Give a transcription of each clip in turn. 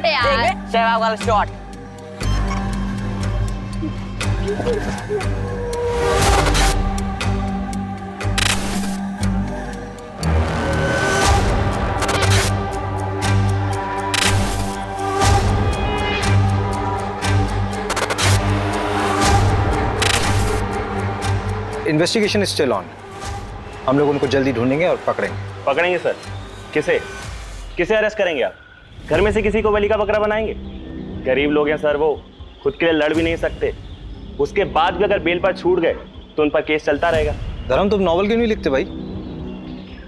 Shot है यार। सहवाग वाला शॉट। Investigation still on. हम लोग उनको जल्दी ढूंढेंगे और पकड़ेंगे। पकड़ेंगे सर? किसे किसे अरेस्ट करेंगे आप? घर में से किसी को बलि का बकरा बनाएंगे? गरीब लोग हैं सर, वो खुद के लिए लड़ भी नहीं सकते। उसके बाद भी अगर बेल पर छूट गए तो उन पर केस चलता रहेगा। धर्म, तुम नॉवल क्यों नहीं लिखते भाई?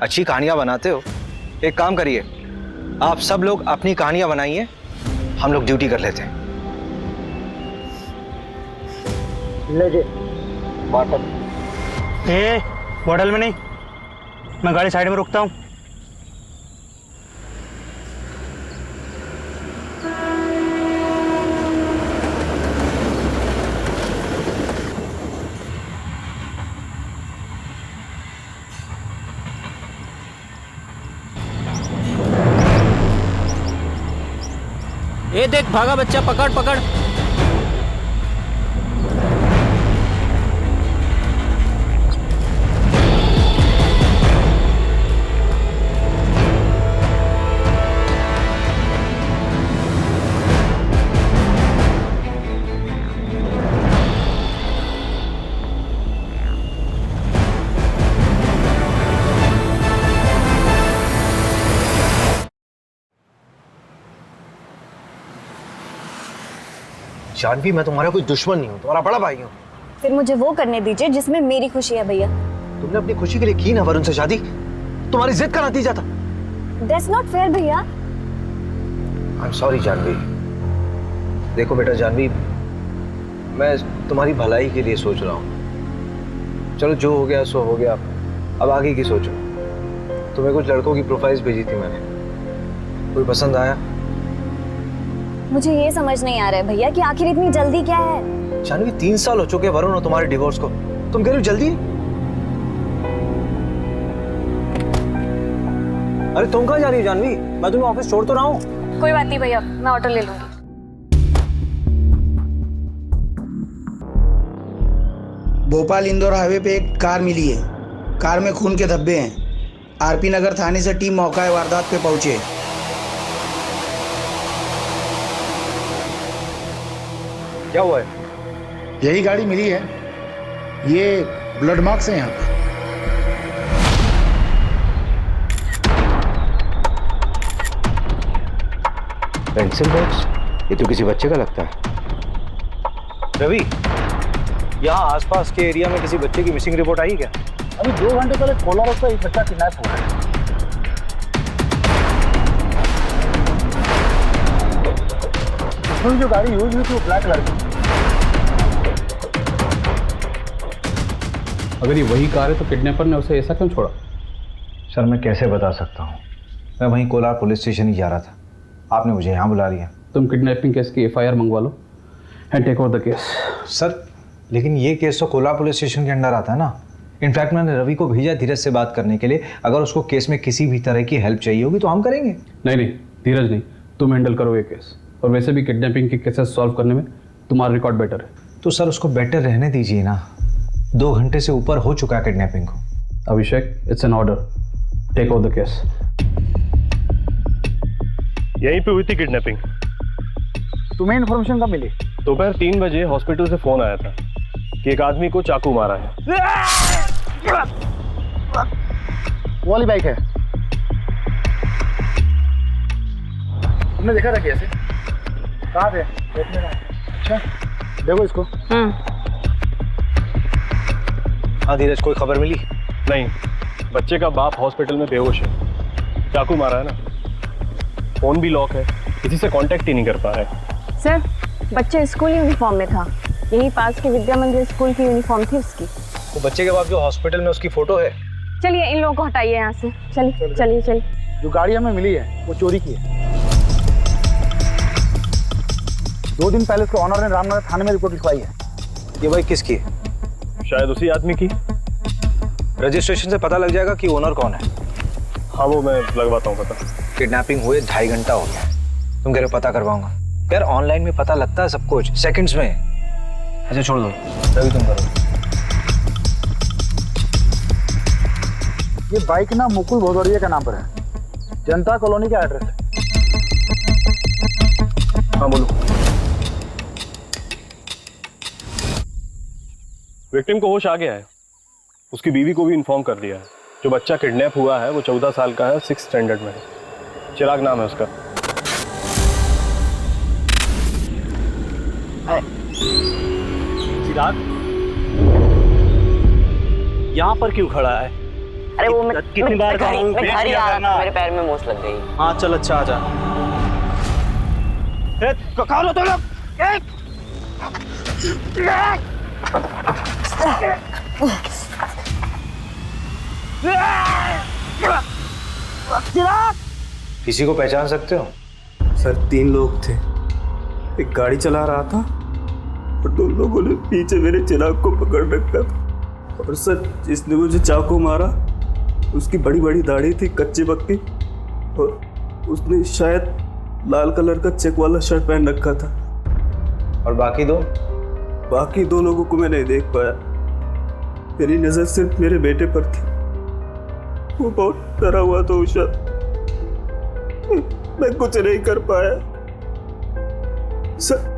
अच्छी कहानियां बनाते हो। एक काम करिए, आप सब लोग अपनी कहानियां बनाइए, हम लोग ड्यूटी कर लेते हैं। बॉटल में नहीं, मैं गाड़ी साइड में रुकता हूँ। ये देख भागा बच्चा, पकड़ पकड़। जानवी, मैं तुम्हारा कोई दुश्मन नहीं हूँ, तुम्हारा बड़ा भाई हूँ। फिर मुझे वो करने दीजिए जिसमें मेरी खुशी है भैया। तुमने अपनी खुशी के लिए की ना वरुण से शादी, तुम्हारी जिद का नतीजा था। That's not fair भैया। I'm sorry Janvi. देखो बेटा जानवी, मैं तुम्हारी भलाई के लिए सोच रहा हूँ। चलो जो हो गया सो हो गया, अब आगे की सोचो। तुम्हें कुछ लड़कों की प्रोफाइल्स भेजी थी मैंने, कोई पसंद आया? मुझे ये समझ नहीं आ रहा है भैया कि आखिर इतनी जल्दी क्या है। जानवी, 3 साल हो चुके वरुण और तुम्हारे डिवोर्स को, तुम कह रही हो जल्दी? अरे तुम कहाँ जा रही हो जानवी? मैं तुम्हें ऑफिस छोड़ तो रहा हूँ। कोई बात नहीं भैया, मैं ऑटो ले लूंगी। भोपाल इंदौर हाईवे पे एक कार मिली है। कार में खून के धब्बे हैं। आरपी नगर थाने से टीम मौका वारदात पे पहुंचे। क्या हुआ है? यही गाड़ी मिली है, ये ब्लड मार्क्स हैं यहाँ पे। पेंसिल बॉक्स, ये तो किसी बच्चे का लगता है। रवि, यहाँ आसपास के एरिया में किसी बच्चे की मिसिंग रिपोर्ट आई क्या? अभी 2 घंटे पहले कोला रोड पर एक बच्चा किडनैप हुआ है। उसमें जो गाड़ी यूज हुई थी वो ब्लैक कलर की। अगर ये वही कार है तो किडनैपर ने उसे ऐसा क्यों छोड़ा? सर मैं कैसे बता सकता हूँ, मैं वहीं कोलार पुलिस स्टेशन ही जा रहा था, आपने मुझे यहाँ बुला लिया। तुम किडनैपिंग केस की FIR मंगवा लो and take over the case. Sir लेकिन ये केस तो कोलार पुलिस स्टेशन के अंडर आता है ना। इनफैक्ट मैंने रवि को भेजा धीरज से बात करने के लिए, अगर उसको केस में किसी भी तरह की हेल्प चाहिए होगी तो हम करेंगे। नहीं, धीरज नहीं, तुम हैंडल करो ये केस। और वैसे भी किडनैपिंग के केसेस सॉल्व करने में तुम्हारा रिकॉर्ड बेटर है। तो सर उसको बेटर रहने दीजिए ना, 2 घंटे से ऊपर हो चुका है किडनैपिंग को। Abhishek, it's an order, take over the case. यहीं पे हुई थी किडनैपिंग। तुम्हें इन्फॉर्मेशन कब मिली? दोपहर 3 बजे हॉस्पिटल से फोन आया था कि एक आदमी को चाकू मारा है। वो वाली बाइक है, तुमने देखा था कैसे? कहाँ थे? देखने का। अच्छा देखो इसको। हाँ धीरज, कोई खबर मिली? नहीं, बच्चे का बाप हॉस्पिटल में बेहोश है, चाकू मारा है ना। फोन भी लॉक है, किसी से कांटेक्ट ही नहीं कर पा रहा है। सर, बच्चा स्कूल यूनिफॉर्म में था, यही पास के विद्या मंदिर स्कूल की यूनिफॉर्म थी उसकी। वो बच्चे के बाप जो हॉस्पिटल में, उसकी फोटो है। चलिए इन लोगों को हटाइए यहाँ से। चलिए चलिए चलिए। जो गाड़ी हमें मिली है वो चोरी की है। 2 दिन पहले उसके ऑनर ने रामनगर थाने में रिपोर्ट लिखवाई है। ये बाइक किसकी है? शायद उसी आदमी की। रजिस्ट्रेशन से पता लग जाएगा कि ओनर कौन है। हाँ वो मैं लगवाता हूँ पता। किडनैपिंग हुए 2.5 घंटा हो गया, तुम कह रहे हो पता करवाऊंगा? यार ऑनलाइन में पता लगता है सब कुछ सेकंड्स में। अच्छा छोड़ दो, रवि तुम करो। ये बाइक ना मुकुल भदौरिया के नाम पर है, जनता कॉलोनी का एड्रेस है। हाँ बोलो। विक्टिम को होश आ गया है, उसकी बीवी को भी इन्फॉर्म कर दिया है। जो बच्चा किडनैप हुआ है वो 14 साल का है, 6th स्टैंडर्ड में है। चिराग नाम है उसका। चिराग यहाँ पर क्यों खड़ा है? अरे वो कितनी बार कहा हूँ, मैं घर ही आ रहा था, मेरे पैर में मोच लग गई। हाँ चल अच्छा आजा। कौन हो तुम लोग? किसी को पहचान सकते हो? सर 3 लोग थे, एक गाड़ी चला रहा था और 2 लोगों ने पीछे मेरे चिराग को पकड़ रखा था। और सर जिसने मुझे चाकू मारा उसकी बड़ी बड़ी दाढ़ी थी, कच्ची पक्की, और उसने शायद लाल कलर का चेक वाला शर्ट पहन रखा था। और बाकी 2? बाकी 2 लोगों को मैं नहीं देख पाया, मेरी नज़र सिर्फ मेरे बेटे पर थी। वो बहुत डरा हुआ था उषा, मैं कुछ नहीं कर पाया। सर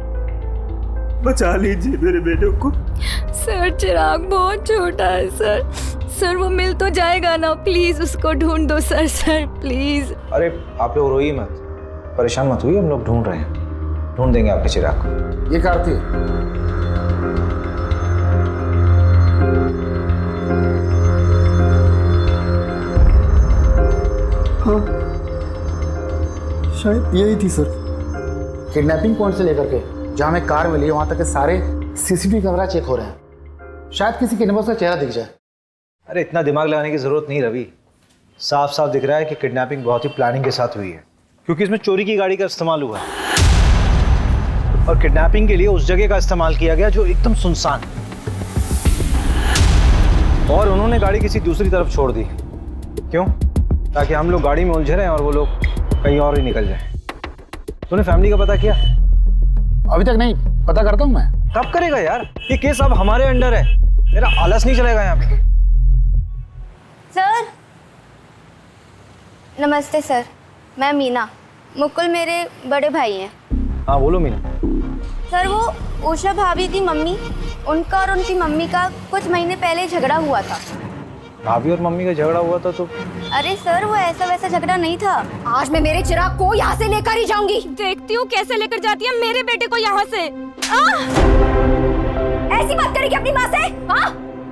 बचा लीजिए मेरे बेटे को। सर चिराग बहुत छोटा है सर। सर वो मिल तो जाएगा ना, प्लीज उसको ढूंढ दो सर। Sir please. अरे आप लोग रोइए मत, परेशान मत हुई, हम लोग ढूंढ रहे हैं, ढूंढ देंगे आपके चिराग को। ये कार थी। हाँ शायद यही थी सर। किडनैपिंग पॉइंट से लेकर के जहाँ हमें कार मिली वहां तक के सारे सीसीटीवी कैमरा चेक हो रहे हैं, शायद किसी किडनैपर का चेहरा दिख जाए। अरे इतना दिमाग लगाने की जरूरत नहीं रवि, साफ साफ दिख रहा है कि किडनैपिंग बहुत ही प्लानिंग के साथ हुई है, क्योंकि इसमें चोरी की गाड़ी का इस्तेमाल हुआ है और किडनैपिंग के लिए उस जगह का इस्तेमाल किया गया जो एकदम सुनसान है, और उन्होंने गाड़ी किसी दूसरी तरफ छोड़ दी। क्यों? ताकि हम लोग गाड़ी में उलझे रहें और वो लोग कहीं और ही निकल जाएं। तूने फैमिली का पता किया? अभी तक नहीं, पता करता हूँ मैं। कब करेगा यार? ये केस अब हमारे अंडर है, तेरा आलस नहीं चलेगा यहाँ पे। सर नमस्ते सर, मैं मीना, मुकुल मेरे बड़े भाई हैं। हाँ बोलो मीना। सर वो उषा भाभी की मम्मी, उनका और उनकी मम्मी का कुछ महीने पहले झगड़ा हुआ था। भाभी और मम्मी का झगड़ा हुआ था तो? अरे सर वो ऐसा वैसा झगड़ा नहीं था। आज मैं मेरे चिराग को यहाँ से लेकर ही जाऊंगी। देखती हूँ कैसे लेकर जाती है मेरे बेटे को यहाँ से। ऐसी बात करेगी अपनी माँ से? हाँ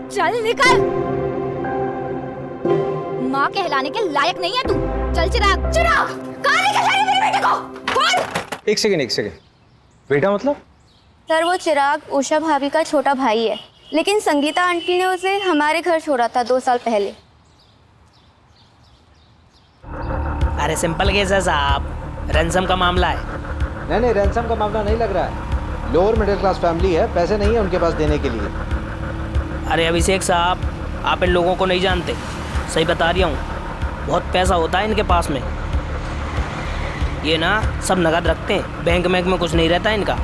चल निकल, माँ कहलाने के लायक नहीं है तू। चल चिराग। चिराग कहाँ लेकर जा रही है मेरे बेटे को? कौन? एक सेकेंड, बेटा मतलब? सर वो चिराग उषा भाभी का छोटा भाई है, लेकिन संगीता आंटी ने उसे हमारे घर छोड़ा था 2 साल पहले। अरे सिंपल केस है साहब, रैंसम का मामला है। नहीं रैंसम का मामला नहीं लग रहा है, लोअर मिडिल क्लास फैमिली है, पैसे नहीं है उनके पास देने के लिए। अरे अभिषेक साहब, आप इन लोगों को नहीं जानते, सही बता रहा हूँ, बहुत पैसा होता है इनके पास में। ये ना सब नगद रखते हैं, बैंक में कुछ नहीं रहता इनका।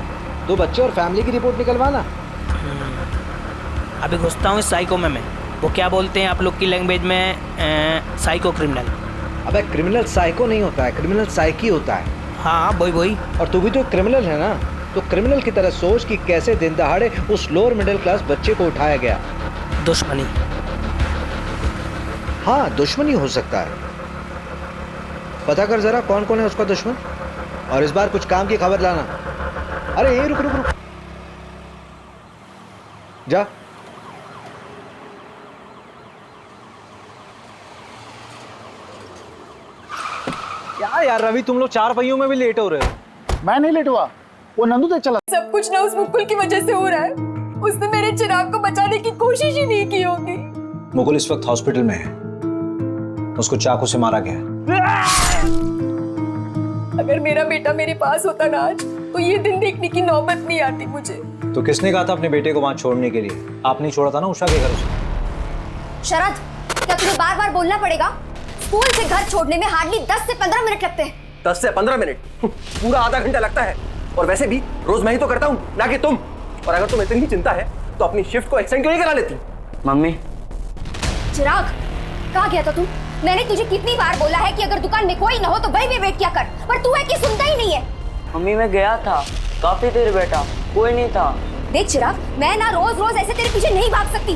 2 बच्चे और फैमिली की रिपोर्ट निकलवाना। अभी घुसता हूँ इस साइको में मैं। वो क्या बोलते हैं आप लोग की लैंग्वेज में? Psycho criminal. अबे क्रिमिनल साइको नहीं होता है, क्रिमिनल साइकी होता है। हाँ वही। और तू भी तो क्रिमिनल है ना, तो क्रिमिनल की तरह सोच कि कैसे दिन दहाड़े उस लोअर मिडिल क्लास बच्चे को उठाया गया। दुश्मनी। हाँ दुश्मनी हो सकता है, पता कर जरा कौन कौन है उसका दुश्मन, और इस बार कुछ काम की खबर लाना। अरे ये रुक जा। क्या यार रवि, तुम लोग 4 पहियों में भी लेट हो रहे हो। मैं नहीं लेट हुआ, वो नंदू देख चला। सब कुछ ना उस मुकुल की वजह से हो रहा है। उसने मेरे चिराग को बचाने की कोशिश ही नहीं की होगी। मुकुल इस वक्त हॉस्पिटल में है, उसको चाकू से मारा गया। अगर मेरा बेटा मेरे पास होता ना आज, तो ये दिन देखने की नौबत नहीं आती मुझे। तो किसने कहा था अपने बेटे को वहां छोड़ने के लिए? आपने छोड़ा था ना उषा के घर से। शरद, क्या तुम्हें बार बार बोलना पड़ेगा? स्कूल से घर छोड़ने में हार्डली 10 से 15 मिनट लगते हैं। 10 से 15 मिनट, पूरा आधा घंटा लगता है। और वैसे भी रोज मैं ही तो करता हूँ, ना कि तुम। और अगर तुम्हें इतनी चिंता है तो अपनी शिफ्ट को एक्सटेंड क्यों नहीं करा लेती? मम्मी, चिराग, कहाँ गया था तू? मैंने तुझे कितनी बार बोला है कि अगर दुकान में कोई ना हो तो वहीं पे वेट किया कर, पर तू है कि सुनता ही नहीं है। मम्मी मैं गया था, काफी देर बैठा, कोई नहीं था। देख चिराग, मैं ना रोज रोज ऐसे तेरे पीछे नहीं भाग सकती।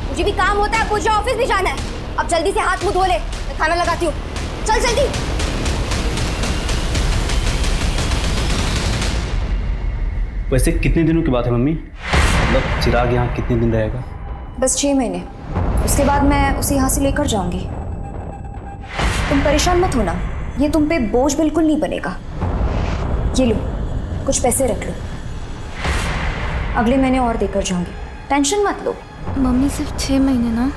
मुझे भी काम होता है, मुझे ऑफिस भी जाना है। अब जल्दी से हाथ मुंह धो ले, मैं खाना लगाती हूँ। चल जल्दी। वैसे कितने दिनों की बात है मम्मी? मतलब चिराग यहाँ कितने दिन रहेगा? बस 6 महीने, उसके बाद मैं उसे यहाँ से लेकर जाऊंगी। तुम परेशान मत होना, ये तुम पे बोझ बिल्कुल नहीं बनेगा। ये लो, कुछ पैसे रख लो, अगले महीने और देकर जाऊंगी, टेंशन मत लो। मम्मी सिर्फ 6 महीने ना,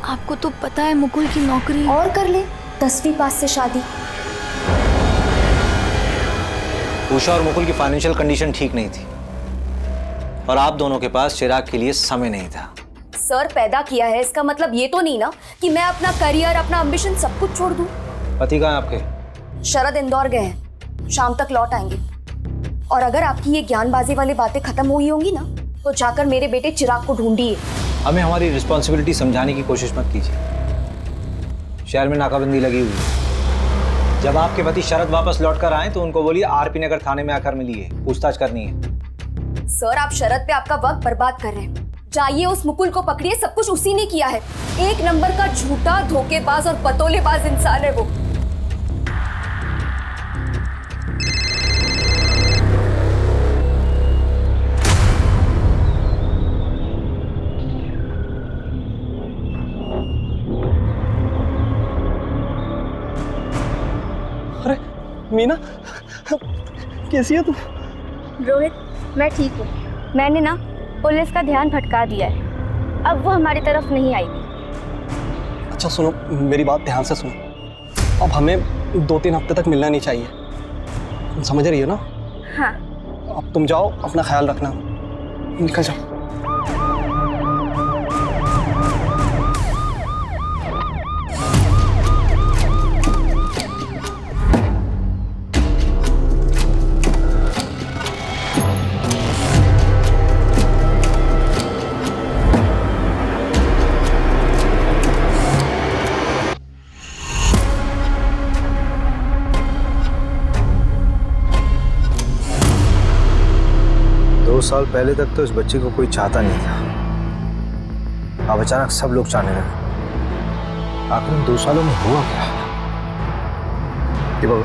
आपको तो पता है मुकुल की नौकरी। और कर ले, 10वीं पास से शादी। उषा और मुकुल की फाइनेंशियल कंडीशन ठीक नहीं थी और आप दोनों के पास चिराग के लिए समय नहीं था। सर पैदा किया है, इसका मतलब ये तो नहीं ना कि मैं अपना करियर, अपना एम्बिशन सब कुछ छोड़ दूं। पति कहाँ है आपके? शरद इंदौर गए हैं, शाम तक लौट आएंगे। और अगर आपकी ये ज्ञानबाजी वाली बातें खत्म हुई होंगी ना, तो जाकर मेरे बेटे चिराग को ढूंढिए। हमें हमारी रिस्पॉन्सिबिलिटी समझाने की कोशिश मत कीजिए। शहर में नाकाबंदी लगी हुई है। जब आपके पति शरद वापस लौट कर आए तो उनको बोलिए आरपी नगर थाने में आकर मिलिए, पूछताछ करनी है। सर आप शरद पे आपका वक्त बर्बाद कर रहे हैं। जाइए उस मुकुल को पकड़िए, सब कुछ उसी ने किया है। 1 नंबर का झूठा, धोखेबाज और पतोलेबाज इंसान है वो। अरे मीना, कैसी है तू? रोहित, मैं ठीक हूँ। मैंने ना पुलिस का ध्यान भटका दिया है, अब वो हमारी तरफ नहीं आएगी। अच्छा सुनो, मेरी बात ध्यान से सुनो। अब हमें 2-3 हफ्ते तक मिलना नहीं चाहिए, तुम समझ रही हो ना? हाँ। अब तुम जाओ, अपना ख्याल रखना, निकल जाओ। दो साल पहले तक तो इस बच्चे को कोई चाहता नहीं था, अब अचानक सब लोग चाहने लगे। आखिर इन 2 सालों में हुआ क्या? ये बाबू,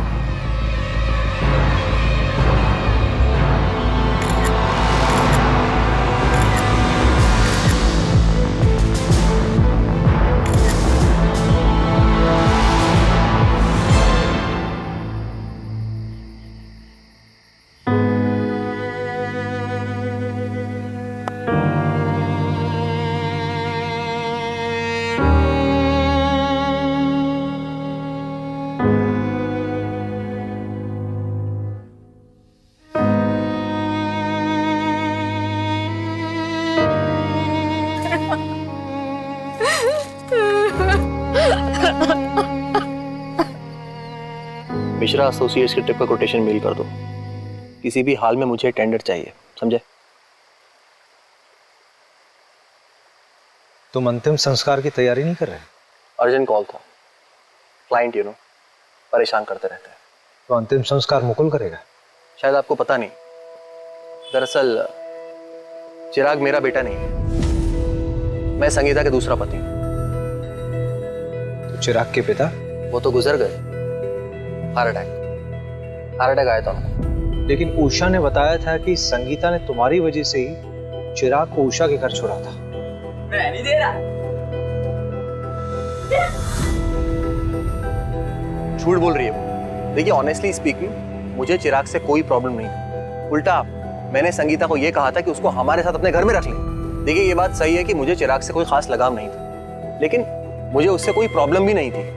मिश्रा एसोसिएट्स की ट्रिप का कोटेशन मेल कर दो। किसी भी हाल में मुझे टेंडर चाहिए, समझे? तुम अंतिम संस्कार की तैयारी नहीं कर रहे? अर्जेंट कॉल था, क्लाइंट परेशान करते रहते हैं। तो अंतिम संस्कार मुकुल करेगा? शायद आपको पता नहीं, दरअसल चिराग मेरा बेटा नहीं है, मैं संगीता के दूसरा पति हूं। तो चिराग के पिता? वो तो गुजर गए, हार्ट अटैक आया था उनको। लेकिन उषा ने बताया था कि संगीता ने तुम्हारी वजह से ही चिराग को उषा के घर छोड़ा था। मैं नहीं दे रहा। झूठ बोल रही है वो। देखिए ऑनेस्टली स्पीकिंग, मुझे चिराग से कोई प्रॉब्लम नहीं थी। उल्टा मैंने संगीता को यह कहा था कि उसको हमारे साथ अपने घर में रख ले। देखिए ये बात सही है कि मुझे चिराग से कोई खास लगाव नहीं था, लेकिन मुझे उससे कोई प्रॉब्लम भी नहीं थी।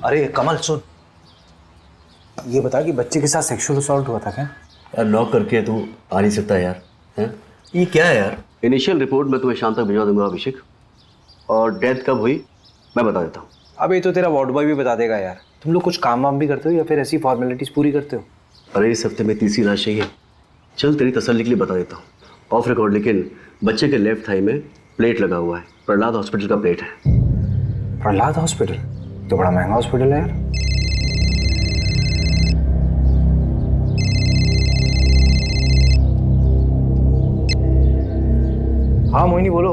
अरे कमल सुन, ये बता कि बच्चे के साथ सेक्सुअल असॉल्ट हुआ था क्या? यार लॉक करके तू आ नहीं सकता यार, हैं? ये क्या है यार? इनिशियल रिपोर्ट मैं तुम्हें शाम तक भिजवा दूंगा अभिषेक, और डेथ कब हुई मैं बता देता हूँ। अब ये तो तेरा वार्ड बॉय भी बता देगा यार। तुम लोग कुछ काम वाम भी करते हो या फिर ऐसी फॉर्मेलिटीज पूरी करते हो? अरे इस हफ्ते में तीसरी लाश चाहिए। चल तेरी तसल्ली के लिए बता देता हूँ ऑफ रिकॉर्ड, लेकिन बच्चे के लेफ्ट थाई में प्लेट लगा हुआ है। प्रहलाद हॉस्पिटल का प्लेट है। प्रहलाद हॉस्पिटल तो बड़ा महंगा हॉस्पिटल है यार। हाँ मोहिनी बोलो।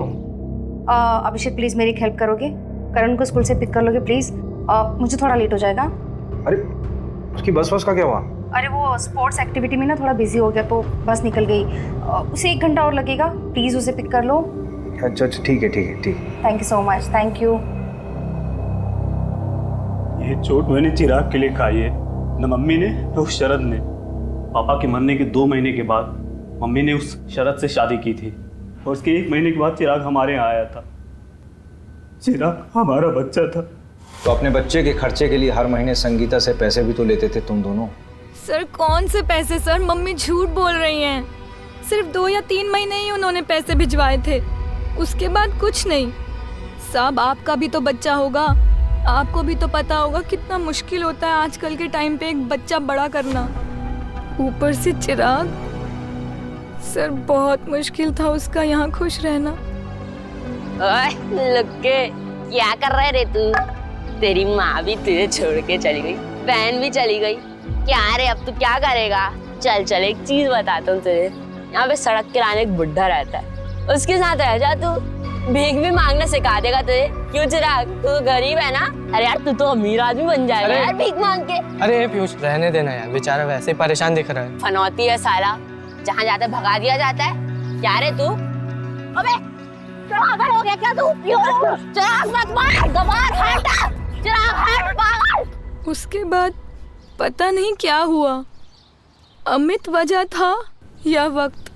अभिषेक प्लीज़ मेरी हेल्प करोगे? करण को स्कूल से पिक कर लोगे प्लीज़? मुझे थोड़ा लेट हो जाएगा। अरे उसकी बस का क्या हुआ? अरे वो स्पोर्ट्स एक्टिविटी में ना थोड़ा बिजी हो गया तो बस निकल गई। उसे 1 घंटा और लगेगा, प्लीज़ उसे पिक कर लो। अच्छा ठीक है। Thank you so much, thank you. ये चोट मैंने चिराग के लिए खाई है, न मम्मी ने न उस शरद ने। पापा के मरने के 2 महीने के बाद मम्मी ने उस शरद से शादी की थी, और उसके 1 महीने के बाद चिराग हमारे यहाँ आया था। चिराग हमारा बच्चा था। तो अपने बच्चे के खर्चे के लिए हर महीने संगीता से पैसे भी तो लेते थे तुम दोनों। सर कौन से पैसे सर? मम्मी झूठ बोल रही हैं। सिर्फ 2 या 3 महीने ही उन्होंने पैसे भिजवाए थे, उसके बाद कुछ नहीं। साहब आपका भी तो बच्चा होगा, आपको भी तो पता होगा कितना मुश्किल होता है आजकल के टाइम पे एक बच्चा बड़ा करना, ऊपर से चिराग। सर बहुत मुश्किल था उसका यहाँ खुश रहना। ओए लुक्के, क्या कर रहे रे तू? तेरी माँ भी तुझे छोड़ के चली गई, बहन भी चली गई, क्या रे अब तू क्या करेगा? चल चल एक चीज बताता हूँ तुझे, यहाँ पे सड़क किनारे एक बुढ़ा रहता है, उसके साथ रह जा तू, भीख भी मांगना सिखा देगा तुझे। क्यों चिराग, तू तो गरीब है ना? अरे यार तू तो अमीर आदमी बन जाएगा यार भीख मांग के। अरे पीयूष रहने देना यार, बेचारा वैसे ही परेशान दिख रहा है। फनौती है साला, जहाँ जाता भगा दिया जाता है। क्या रे तू? अबे पागल हो गया क्या तू? चिराग मत मार, गवार हट, चिराग हट पागल। उसके बाद पता नहीं क्या हुआ, अमित वजह था या वक्त,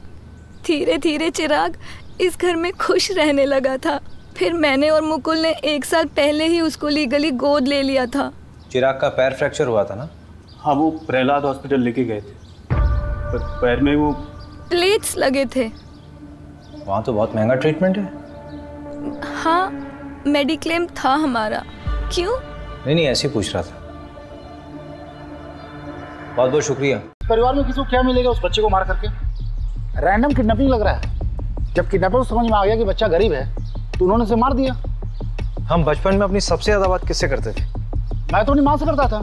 धीरे धीरे चिराग इस घर में खुश रहने लगा था। फिर मैंने और मुकुल ने 1 साल पहले ही उसको लीगली गोद ले लिया था। चिराग का पैर फ्रैक्चर हुआ था ना? हाँ वो प्रहलाद हॉस्पिटल लेके गए थे, पर पैर में वो प्लेट्स लगे थे। वहाँ तो बहुत महंगा ट्रीटमेंट है। हाँ मेडिक्लेम था हमारा। क्यों? नहीं ऐसे ही पूछ रहा था। बहुत बहुत शुक्रिया। परिवार में किसी को क्या मिलेगा उस बच्चे को मार करके? रैंडम किडनैपिंग लग रहा है। जब किडनैपर को समझ में आ गया कि बच्चा गरीब है तो उन्होंने उसे मार दिया। हम बचपन में अपनी सबसे ज्यादा बात किससे करते थे? मैं तो अपनी माँ से करता था।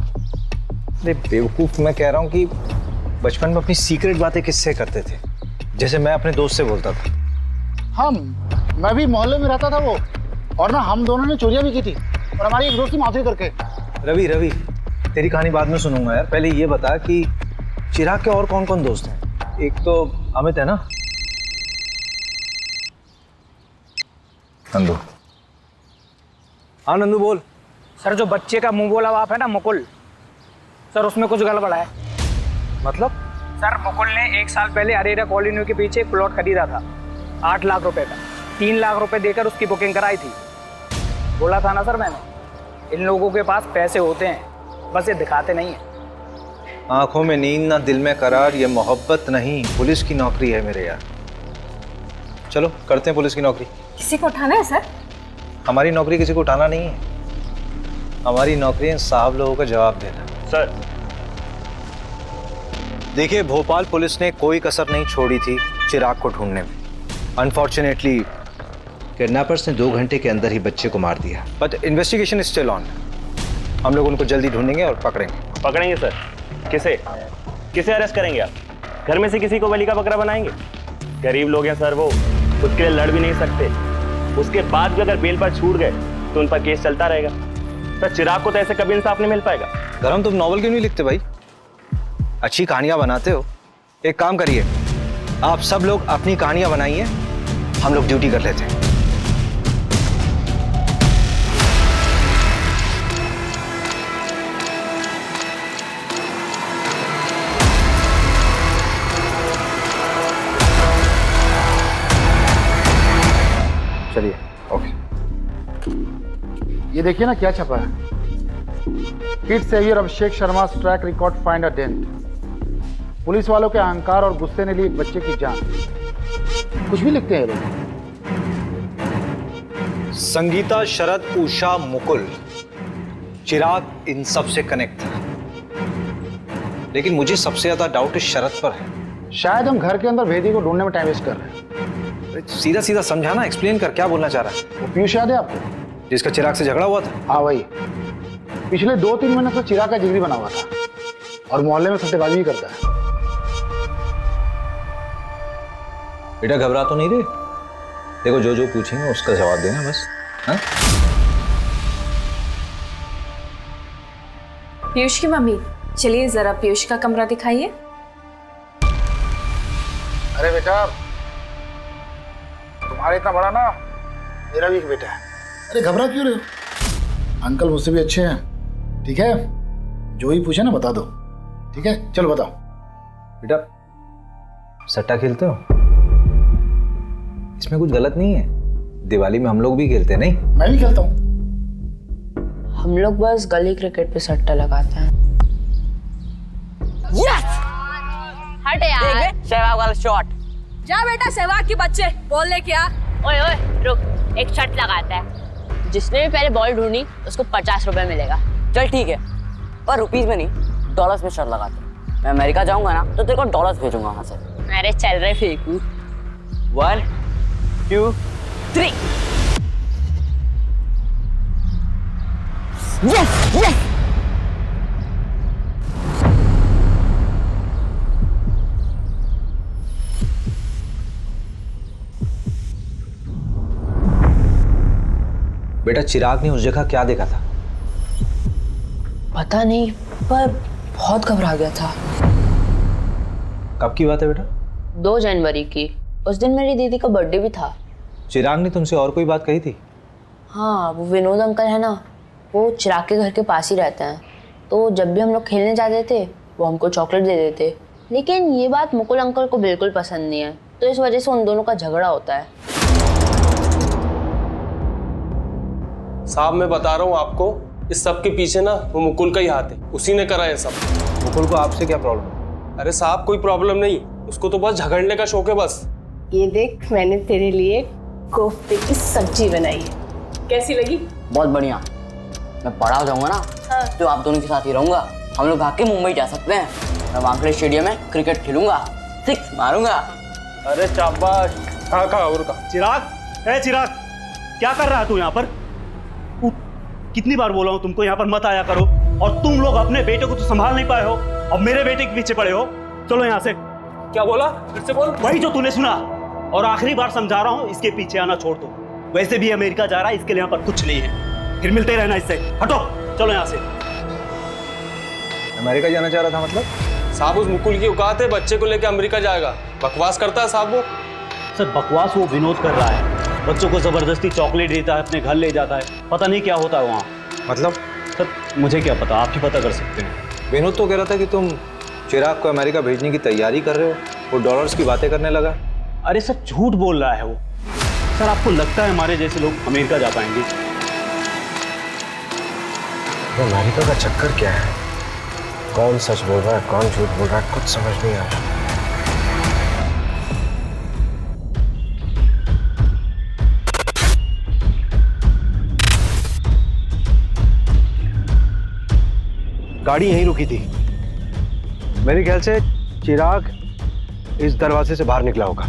अरे बेवकूफ, मैं कह रहा हूँ कि बचपन में अपनी सीक्रेट बातें किससे करते थे? जैसे मैं अपने दोस्त से बोलता था। मैं भी मोहल्ले में रहता था वो, और ना हम दोनों ने चोरियां भी की थी, और हमारी एक दोस्त की माफी करके। रवि तेरी कहानी बाद में सुनूंगा यार, पहले ये बता कि चिराग के और कौन कौन दोस्त हैं? एक तो अमित है ना? नंदू। हाँ नंदू बोल। सर जो बच्चे का मुंह बोला बाप है ना मुकुल, सर उसमें कुछ गड़बड़ है। मतलब? सर मुकुल ने 1 साल पहले अरेरा कॉलोनी के पीछे एक प्लॉट खरीदा था 8 लाख रुपए का। 3 लाख रुपए देकर उसकी बुकिंग कराई थी। बोला था ना सर मैंने, इन लोगों के पास पैसे होते हैं, बस ये दिखाते नहीं है। आंखों में नींद ना दिल में करार, ये मोहब्बत नहीं पुलिस की नौकरी है मेरे यार। चलो करते हैं पुलिस की नौकरी। किसी को उठाना है सर? हमारी नौकरी किसी को उठाना नहीं है, हमारी नौकरी है साहब लोगों का जवाब देना। सर देखिए भोपाल पुलिस ने कोई कसर नहीं छोड़ी थी चिराग को ढूंढने में। अनफॉर्चुनेटली किडनैपर्स ने 2 घंटे के अंदर ही बच्चे को मार दिया, but investigation is still on. हम लोग उनको जल्दी ढूंढेंगे और पकड़ेंगे सर। किसे अरेस्ट करेंगे आप? घर में से किसी को बलि का बकरा बनाएंगे? गरीब लोग हैं सर, वो खुद के लिए लड़ भी नहीं सकते, उसके बाद भी अगर बेल पर छूट गए तो उन पर केस चलता रहेगा। सर चिराग को तो ऐसे कभी इंसाफ नहीं मिल पाएगा। धर्म तुम नॉवल क्यों नहीं लिखते भाई? अच्छी कहानियां बनाते हो। एक काम करिए, आप सब लोग अपनी कहानियां बनाइए, हम लोग ड्यूटी कर लेते हैं। चलिए ओके। ये देखिए ना क्या छपा है, kid saviour Abhishek Sharma track record find a dent. Police वालों के अहंकार और गुस्से ने ली एक बच्चे की जान। कुछ भी लिखते हैं ये लोग। संगीता, शरद, उषा, मुकुल, चिराग इन सब से कनेक्ट था, लेकिन मुझे सबसे ज्यादा डाउट इस शरद पर है। शायद हम घर के अंदर भेदी को ढूंढने में टाइम वेस्ट कर रहे हैं। सीधा सीधा समझाना, एक्सप्लेन कर, क्या बोलना चाह रहा है? वो पीयूष याद है आपको, जिसका चिराग से झगड़ा हुआ था? हाँ वही। पिछले 2-3 महीने से चिराग का जिगरी बना हुआ था और मोहल्ले में सट्टेबाजी भी करता है। बेटा घबरा तो नहीं रहे? देखो जो जो पूछेंगे उसका जवाब देना बस। हाँ? पीयूष की मम्मी, चलिए जरा पीयूष का कमरा दिखाइए। अरे बेटा, तुम्हारा इतना बड़ा ना, मेरा भी एक बेटा है। अरे घबरा क्यों रहे हो? अंकल मुझसे भी अच्छे हैं, ठीक है? जो ही पूछे ना बता दो, ठीक है? चलो बताओ। बेटा सट्टा खेलते हो? इसमें कुछ गलत नहीं है, दिवाली में हम लोग भी खेलते हैं। नहीं, मैं भी खेलता हूँ। हम लोग बस गली क्रिकेट पे सट्टा लगाते हैं। यस! हट यार, सहवाग वाला शॉट। जा बेटा सहवाग के बच्चे, बॉल लेके आ। ओए ओए रुक, एक शर्त लगाता है, जिसने भी पहले बॉल ढूंढी उसको 50 रुपए मिलेगा। चल ठीक है, पर रुपीस में नहीं, डॉलर्स में शर्त लगाते। मैं अमेरिका जाऊंगा ना तो तेरे को डॉलर्स भेजूंगा वहां से। अरे चल रहे फेंकू। 1 2 3। Yes yes. बेटा चिराग ने उस जगह क्या देखा था? पता नहीं, पर बहुत घबरा गया था। कब की बात है बेटा? 2 जनवरी की। उस दिन मेरी दीदी का बर्थडे भी था। चिराग ने तुमसे और कोई बात कही थी? हाँ, वो विनोद अंकल है ना, वो चिराग के घर के पास ही रहते हैं। तो जब भी हम लोग खेलने जाते थे वो हमको चॉकलेट दे देते। लेकिन ये बात मुकुल अंकल को बिल्कुल पसंद नहीं है, तो इस वजह से उन दोनों का झगड़ा होता है। साहब मैं बता रहा हूँ आपको, इस सब के पीछे ना वो मुकुल का ही हाथ है, उसी ने करा है सब। मुकुल को आपसे क्या प्रॉब्लम? अरे साहब कोई प्रॉब्लम नहीं, उसको तो बस झगड़ने का शौक है बस। ये देख, मैंने तेरे लिए कोफ्ते की सब्जी बनाई है, कैसी लगी? बहुत बढ़िया। मैं बड़ा हो जाऊंगा ना तो आप दोनों के साथ ही रहूंगा। हम लोग भाग के मुंबई जा सकते हैं। मैं वानखेड़े स्टेडियम में क्रिकेट खेलूंगा, 6 मारूंगा। अरे शाबाश। कहा और का चिराग, ए चिराग, क्या कर रहा है तू यहाँ पर? कितनी बार बोला हूँ तुमको यहाँ पर मत आया करो, और तुम लोग अपने बेटे को तो संभाल नहीं पाए हो, अब मेरे बेटे के पीछे पड़े हो। चलो यहाँ से। क्या बोला? फिर से बोल। वही जो तूने सुना, और आखिरी बार समझा रहा हूँ, इसके पीछे आना छोड़ दो। वैसे भी अमेरिका जा रहा है, इसके लिए यहाँ पर कुछ नहीं है, फिर मिलते रहना इससे। हटो, चलो यहाँ से। अमेरिका जाना चाह रहा था मतलब? साहब उस मुकुल की औकात है, बच्चे को लेकर अमेरिका जाएगा। बकवास करता है साहब वो। सर बकवास वो विनोद कर रहा है, बच्चों को जबरदस्ती चॉकलेट देता है, अपने घर ले जाता है, पता नहीं क्या होता है वहाँ। मतलब? सर मुझे क्या पता, आप ही पता कर सकते हैं। विनोद तो कह रहा था कि तुम चिराग को अमेरिका भेजने की तैयारी कर रहे हो, वो डॉलर्स की बातें करने लगा। अरे सर झूठ बोल रहा है वो। सर आपको लगता है हमारे जैसे लोग अमेरिका जा पाएंगे? अमेरिका का चक्कर क्या है? कौन सच बोल रहा है, कौन झूठ बोल रहा है, कुछ समझ नहीं आ रहा। गाड़ी यहीं रुकी थी, मेरे ख्याल से चिराग इस दरवाजे से बाहर निकला होगा।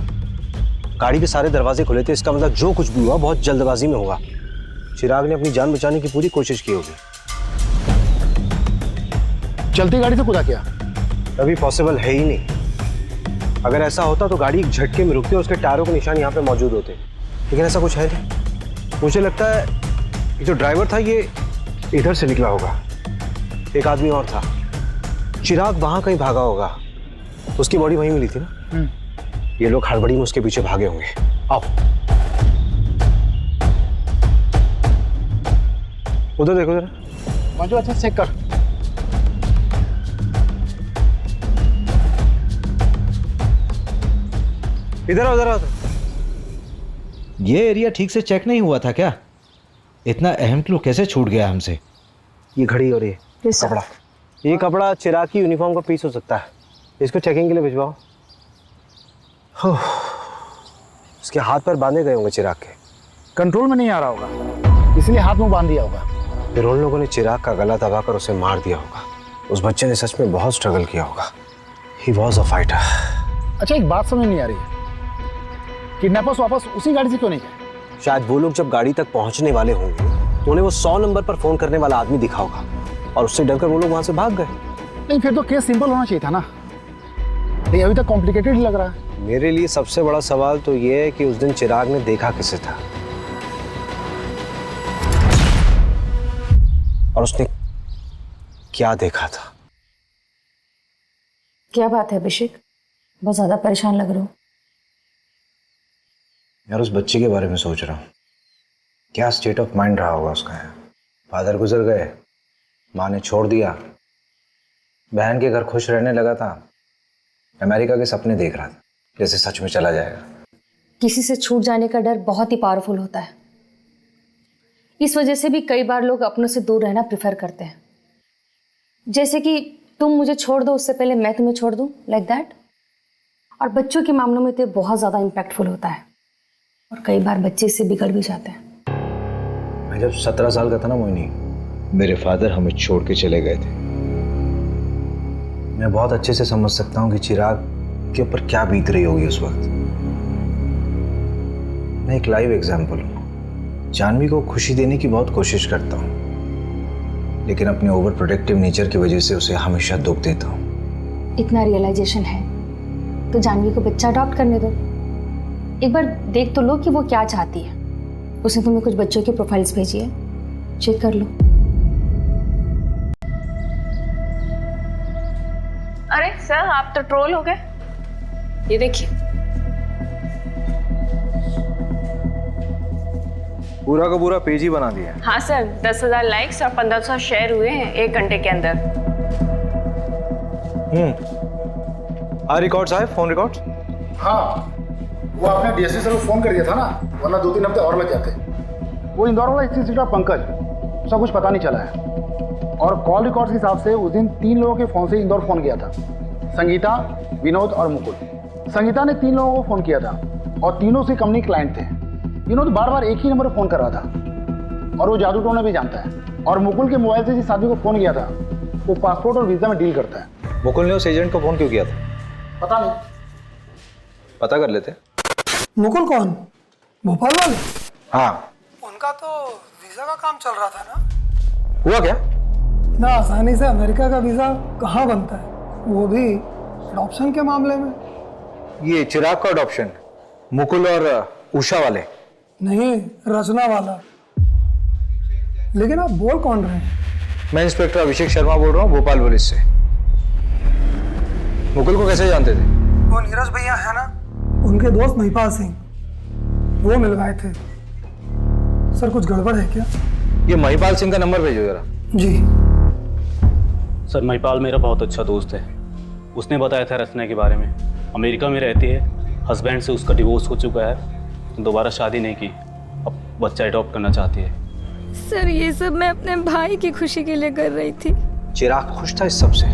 गाड़ी के सारे दरवाजे खुले थे, इसका मतलब जो कुछ भी हुआ बहुत जल्दबाजी में हुआ। चिराग ने अपनी जान बचाने की पूरी कोशिश की होगी। चलती गाड़ी से कूदा क्या? अभी पॉसिबल है ही नहीं। अगर ऐसा होता तो गाड़ी एक झटके में रुकती और उसके टायरों के निशान यहाँ पे मौजूद होते, लेकिन ऐसा कुछ है नहीं। मुझे लगता है ये जो ड्राइवर था ये इधर से निकला होगा। एक आदमी और था, चिराग वहां कहीं भागा होगा, उसकी बॉडी वहीं मिली थी ना। ये लोग हड़बड़ी में उसके पीछे भागे होंगे। आओ उधर देखो जरा। मंजू अच्छा चेक कर। इधर आओ, इधर आओ। ये एरिया ठीक से चेक नहीं हुआ था क्या? इतना अहम क्लू कैसे छूट गया हमसे? ये घड़ी और ये कपड़ा, ये कपड़ा चिराग की यूनिफॉर्म का पीस हो सकता है, इसको चेकिंग के लिए भिजवाओ। उसके हाथ पर बांधे गए होंगे चिराग के, कंट्रोल में नहीं आ रहा होगा, इसलिए हाथ में बांध दिया होगा। फिर उन लोगों ने चिराग का गला दबाकर उसे मार दिया होगा। उस बच्चे ने सच में बहुत स्ट्रगल किया होगा। He was a fighter. अच्छा, एक बात समझ नहीं आ रही है, किडनैपर्स वापस उसी गाड़ी से क्यों नहीं गए? शायद वो लोग जब गाड़ी तक पहुंचने वाले होंगे तो उन्हें वो 100 नंबर पर फोन करने वाला आदमी दिखा होगा और उससे डरकर वो लोग वहां से भाग गए। नहीं, फिर तो केस सिंपल होना चाहिए था ना। नहीं, अभी तक कॉम्प्लिकेटेड लग रहा है। मेरे लिए सबसे बड़ा सवाल तो ये है कि उस दिन चिराग ने देखा किसे था और उसने क्या देखा था। क्या बात है अभिषेक, बहुत ज्यादा परेशान लग रहे हो। यार उस बच्चे के बारे में सोच रहा हूँ, क्या स्टेट ऑफ माइंड रहा होगा उसका। फादर गुजर गए, माँ ने छोड़ दिया, बहन के घर खुश रहने लगा था, अमेरिका के सपने देख रहा था जैसे सच में चला जाएगा। किसी से छूट जाने का डर बहुत ही पावरफुल होता है। इस वजह से भी कई बार लोग अपनों से दूर रहना प्रेफर करते हैं। जैसे कि तुम मुझे छोड़ दो उससे पहले मैं तुम्हें छोड़ दूं, लाइक दैट। और बच्चों के मामलों में तो बहुत ज़्यादा इम्पैक्टफुल होता है और कई बार बच्चे इससे बिगड़ भी जाते हैं। मैं जब 17 साल का था ना मोहिनी, मेरे फादर हमें छोड़ के चले गए थे। मैं बहुत अच्छे से समझ सकता हूँ कि चिराग के ऊपर क्या बीत रही होगी उस वक्त। मैं एक लाइव एग्जाम्पल हूँ। जानवी को खुशी देने की बहुत कोशिश करता हूँ, लेकिन अपने ओवर प्रोटेक्टिव नेचर की वजह से उसे हमेशा दुख देता हूँ। इतना रियलाइजेशन है तो जानवी को बच्चा अडॉप्ट करने दो। एक बार देख तो लो कि वो क्या चाहती है। उसने तुम्हें कुछ बच्चों के प्रोफाइल्स भेजी है, चेक कर लो। अरे सर, आप तो ट्रोल हो गए। ये देखिए, पूरा का पूरा पेज ही बना दिया है। हाँ सर, 10,000 लाइक्स और 1500 शेयर हुए हैं 1 घंटे के अंदर। रिकॉर्ड्स आए, फोन रिकॉर्ड्स। हाँ, वो आपने डीएसपी सर को फोन कर दिया था ना, वरना 2-3 हफ्ते और लग जाते। वो इंदौर वाला इंस्टीट्यूट ऑफ पंकज, उसका कुछ पता नहीं चला है। और कॉल रिकॉर्ड्स के हिसाब से उस दिन 3 लोगों के फोन से इंदौर फोन किया था, संगीता, विनोद और मुकुल। संगीता ने 3 लोगों को फोन किया था और तीनों से कंपनी क्लाइंट थे। विनोद बार बार एक ही नंबर पर फोन कर रहा था और वो जादू टोना भी जानता है। और मुकुल के मोबाइल से जिस आदमी को फोन किया था वो पासपोर्ट और वीजा में डील करता है। मुकुल ने उस एजेंट को फोन क्यों किया था? पता नहीं, पता कर लेते। मुकुल कौन? भोपाल वाले? हाँ, उनका तो वीजा का काम चल रहा था ना। हुआ क्या? इतना आसानी से अमेरिका का वीजा कहाँ बनता है, वो भी अडॉप्शन के मामले में। ये चिराग का अडॉप्शन मुकुल और उषा वाले? नहीं, रचना वाला। लेकिन आप बोल कौन रहे हैं? मैं इंस्पेक्टर अभिषेक शर्मा बोल रहा हूँ, भोपाल पुलिस से। मुकुल को कैसे जानते थे? वो नीरज भैया है ना, उनके दोस्त महिपाल सिंह, वो मिलवाए थे। सर कुछ गड़बड़ है क्या? ये महिपाल सिंह का नंबर भेजो जरा। जी सर, महिपाल मेरा बहुत अच्छा दोस्त है। उसने बताया था रचना के बारे में। अमेरिका में रहती है, हस्बैंड से उसका डिवोर्स हो चुका है, दोबारा शादी नहीं की, अब बच्चा अडॉप्ट करना चाहती है। सर ये सब मैं अपने भाई की खुशी के लिए कर रही थी। चिराग खुश था इस सब से?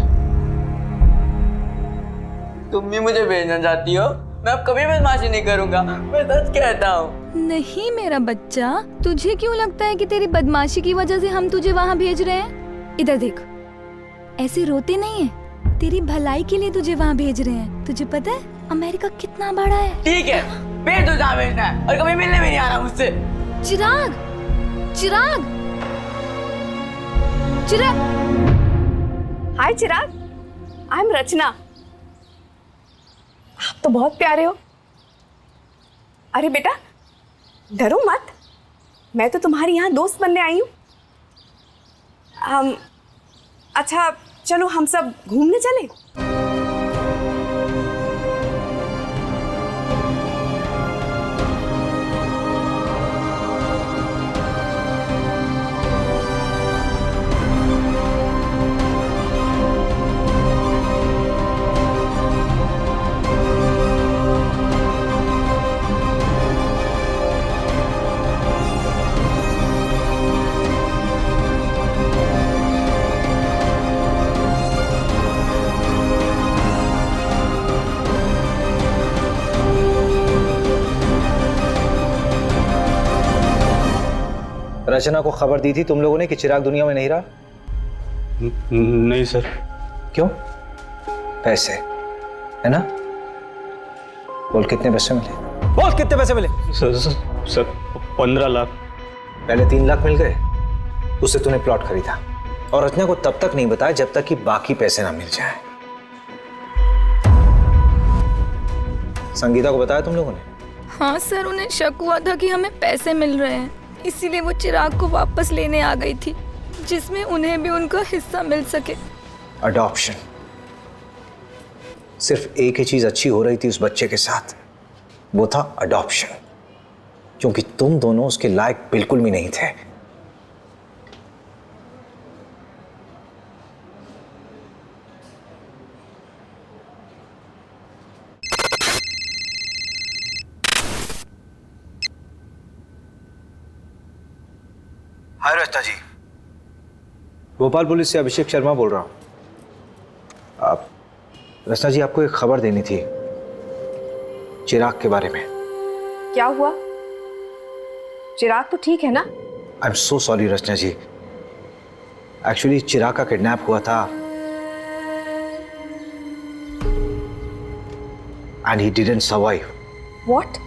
तुम भी मुझे भेजना चाहती हो? मैं अब कभी बदमाशी नहीं करूंगा, मैं सच कहता हूँ। नहीं मेरा बच्चा, तुझे क्यों लगता है कि तेरी बदमाशी की वजह से हम तुझे वहाँ भेज रहे हैं? इधर देख, ऐसे रोते नहीं है, तेरी भलाई के लिए तुझे वहाँ भेज रहे हैं। तुझे पता है अमेरिका कितना बड़ा है? ठीक है, भेज दो जहाँ भेजना है, और कभी मिलने भी नहीं आना मुझसे। चिराग, चिराग, चिराग। हाय चिराग, आई एम रचना। आप तो बहुत प्यारे हो। अरे बेटा डरो मत, मैं तो तुम्हारी यहाँ दोस्त बनने आई हूँ। अच्छा चलो हम सब घूमने चलें। रचना को खबर दी थी तुम लोगों ने कि चिराग दुनिया में नहीं रहा? नहीं सर। क्यों? पैसे है ना? बोल कितने पैसे मिले? बोल कितने पैसे मिले? सर 15 लाख। पहले 3 लाख मिल गए, उससे तूने प्लॉट खरीदा और रचना को तब तक नहीं बताया जब तक कि बाकी पैसे ना मिल जाए। संगीता को बताया तुम लोगों ने? हाँ सर, उन्हें शक हुआ था कि हमें पैसे मिल रहे हैं, इसीलिए वो चिराग को वापस लेने आ गई थी, जिसमें उन्हें भी उनका हिस्सा मिल सके। अडॉप्शन। सिर्फ एक ही चीज अच्छी हो रही थी उस बच्चे के साथ, वो था अडॉप्शन, क्योंकि तुम दोनों उसके लायक बिल्कुल भी नहीं थे। हाय रचना जी, भोपाल पुलिस से अभिषेक शर्मा बोल रहा हूं। आप रचना जी, आपको एक खबर देनी थी चिराग के बारे में। क्या हुआ? चिराग तो ठीक है ना? I am so sorry Rachna ji, actually Chirag का किडनैप हुआ था and he didn't survive. What?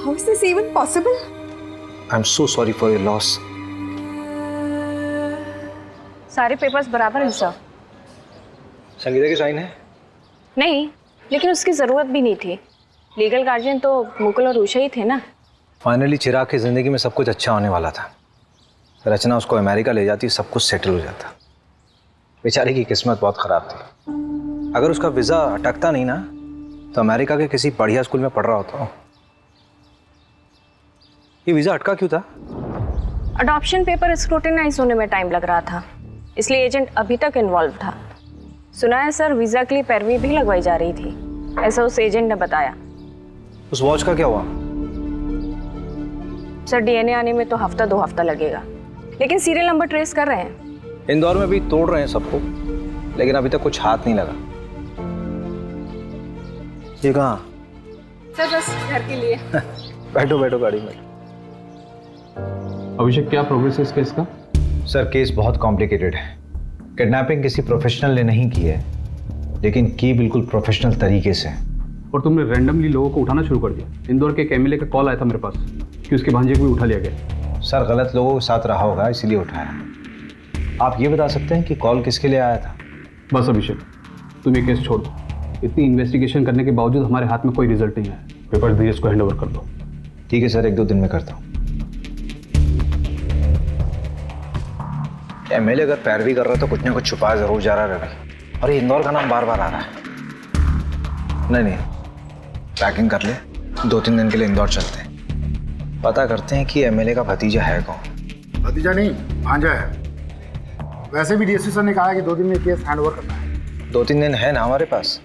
How is this even possible? I am so sorry for your loss. सारे पेपर्स बराबर हैं सर। संगीता की साइन है? नहीं, लेकिन उसकी ज़रूरत भी नहीं थी। लीगल गार्जियन तो मुकुल और उषा ही थे ना। फाइनली चिराग की जिंदगी में सब कुछ अच्छा होने वाला था। रचना उसको अमेरिका ले जाती, सब कुछ सेटल हो जाता। बेचारी की किस्मत बहुत खराब थी। अगर उसका वीज़ा अटकता नहीं ना, तो अमेरिका के किसी बढ़िया स्कूल में पढ़ रहा होता। ये वीज़ा अटका क्यों था? अडॉप्शन पेपर स्क्रूटिनाइज होने में टाइम लग रहा था, इसलिए एजेंट अभी तक इन्वॉल्व था। सुना है सर, वीज़ा के लिए पैरवी भी लगवाई जा रही थी, ऐसा उस एजेंट ने बताया। उस वॉच का क्या हुआ? सर डीएनए आने में तो हफ्ता 2 हफ्ता लगेगा, लेकिन सीरियल नंबर ट्रेस कर रहे हैं। इंदौर में भी तोड़ रहे हैं सबको, लेकिन अभी तक कुछ हाथ नहीं लगा। ये कहाँ? सर बस घर के लिए। बैठो बैठो गाड़ी में। अभिषेक, क्या प्रोग्रेस है इस केस का? सर केस बहुत कॉम्प्लिकेटेड है। किडनैपिंग किसी प्रोफेशनल ने नहीं की है, लेकिन की बिल्कुल प्रोफेशनल तरीके से। और तुमने रैंडमली लोगों को उठाना शुरू कर दिया। इंदौर के एक एमएलए का कॉल आया था मेरे पास कि उसके भांजे को भी उठा लिया गया। सर गलत लोगों के साथ रहा होगा, इसीलिए उठाया। आप ये बता सकते हैं कि कॉल किसके लिए आया था? बस अभिषेक, तुम ये केस छोड़ दो। इतनी इन्वेस्टिगेशन करने के बावजूद हमारे हाथ में कोई रिजल्ट नहीं है। पेपर धीरज को हैंड ओवर कर दो। ठीक है सर, 1-2 दिन में करता हूँ। एमएलए अगर पैरवी कर रहा तो कुछ ना कुछ छुपा जरूर जा रहा है। और ये इंदौर का नाम बार बार आ रहा है। नहीं, पैकिंग कर ले, 2-3 दिन के लिए इंदौर चलते हैं। पता करते हैं कि एमएलए का भतीजा है कौन। भतीजा नहीं, भांजा है। वैसे भी डीएसपी सर ने कहा है कि 2 दिन में केस हैंड ओवर करना है। 2-3 दिन है ना हमारे पास,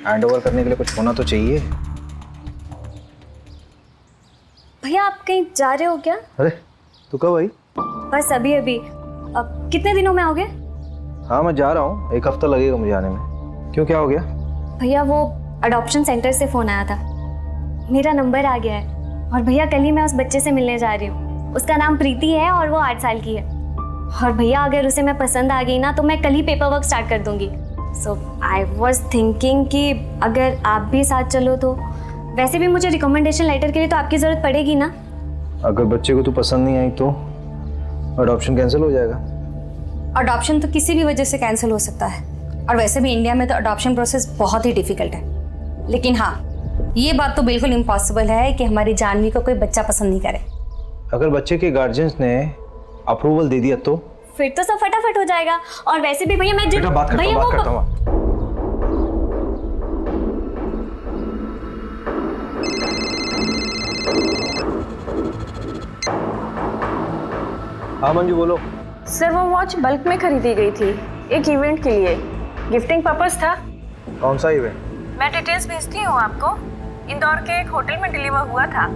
हैंड ओवर करने के लिए कुछ होना तो चाहिए। भैया आप कहीं जा रहे हो क्या? अरे तू कब आई? बस अभी अभी। अब कितने दिनों में आओगे? हाँ मैं जा रहा हूँ, 1 हफ्ता लगेगा मुझे आने में। क्यों, क्या हो गया? भैया वो अडॉप्शन सेंटर से फ़ोन आया था, मेरा नंबर आ गया है। और भैया कल ही मैं उस बच्चे से मिलने जा रही हूँ। उसका नाम प्रीति है और वो 8 साल की है। और भैया अगर उसे मैं पसंद आ गई ना, तो मैं कल ही पेपर वर्क स्टार्ट कर दूँगी। सो आई वॉज थिंकिंग कि अगर आप भी साथ चलो तो। वैसे भी मुझे रिकमेंडेशन लेटर के लिए तो आपकी ज़रूरत पड़ेगी ना। अगर बच्चे को तू पसंद नहीं आई तो अडॉप्शन कैंसिल हो जाएगा। अडॉप्शन तो किसी भी वजह से कैंसिल हो सकता है, और वैसे भी इंडिया में तो अडॉप्शन प्रोसेस बहुत ही डिफिकल्ट है। लेकिन हाँ, ये बात तो बिल्कुल इम्पॉसिबल है कि हमारी जानवी को कोई बच्चा पसंद नहीं करे। अगर बच्चे के गार्जियंस ने अप्रूवल दे दिया तो? फिर तो सब फटाफट हो जाएगा। और वैसे भी भैया मैं बेटा बात करता हूँ। हाँ मंजू बोलो। सर वो वॉच बल्क में खरीदी गई थी, एक इवेंट के लिए, गिफ्टिंग पर्पस था। कौन सा इवेंट? मैं डिटेल्स भेजती हूँ आपको। इंदौर के एक होटल में डिलीवर हुआ था।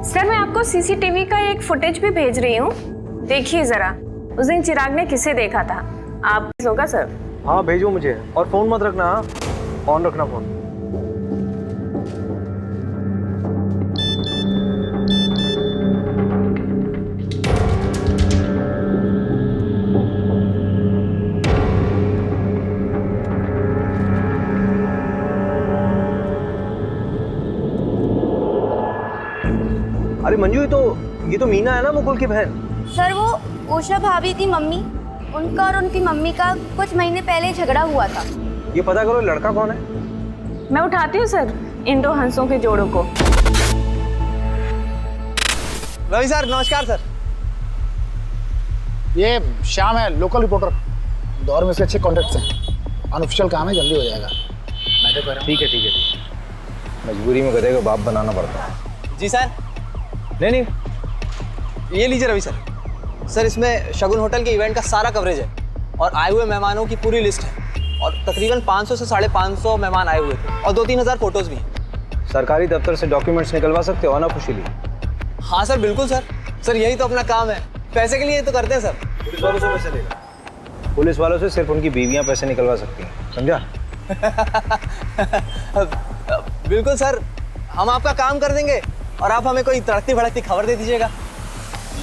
सर मैं आपको सीसीटीवी का एक फुटेज भी भेज रही हूँ, देखिए जरा। उस दिन चिराग ने किसे देखा था, आप होगा सर? हाँ भेजो मुझे, और फोन मत रखना। हाँ ऑन रखना फोन। अरे मंजू, ये तो मीना है ना, मुकुल की बहन। सर वो उषा भाभी की मम्मी, उनका और उनकी मम्मी का कुछ महीने पहले झगड़ा हुआ था। ये पता करो लड़का कौन है। मैं उठाती हूँ सर इन दो हंसों के जोड़ों को। रवि सर नमस्कार सर। ये श्याम है, लोकल रिपोर्टर। दौर में से अच्छे कॉन्टेक्ट्स हैं। अनऑफिशियल काम है, जल्दी हो जाएगा। मैं तो कह रहा हूँ। ठीक है। मजबूरी में गधे को बाप बनाना पड़ता है। जी सर। नहीं, ये लीजिए रवि सर। सर इसमें शगुन होटल के इवेंट का सारा कवरेज है और आए हुए मेहमानों की पूरी लिस्ट है और तकरीबन 500 से 550 मेहमान आए हुए थे और 2-3 हज़ार फोटोज भी हैं। सरकारी दफ्तर से डॉक्यूमेंट्स निकलवा सकते हो अनऑफिशियली? हाँ सर बिल्कुल सर। सर यही तो अपना काम है, पैसे के लिए तो करते हैं सर। पुलिस वालों से पैसे लेगा? पुलिस वालों से सिर्फ उनकी बीवियां पैसे निकलवा सकती हैं, समझा? बिल्कुल सर, हम आपका काम कर देंगे और आप हमें कोई तड़कती भड़कती खबर दे दीजिएगा।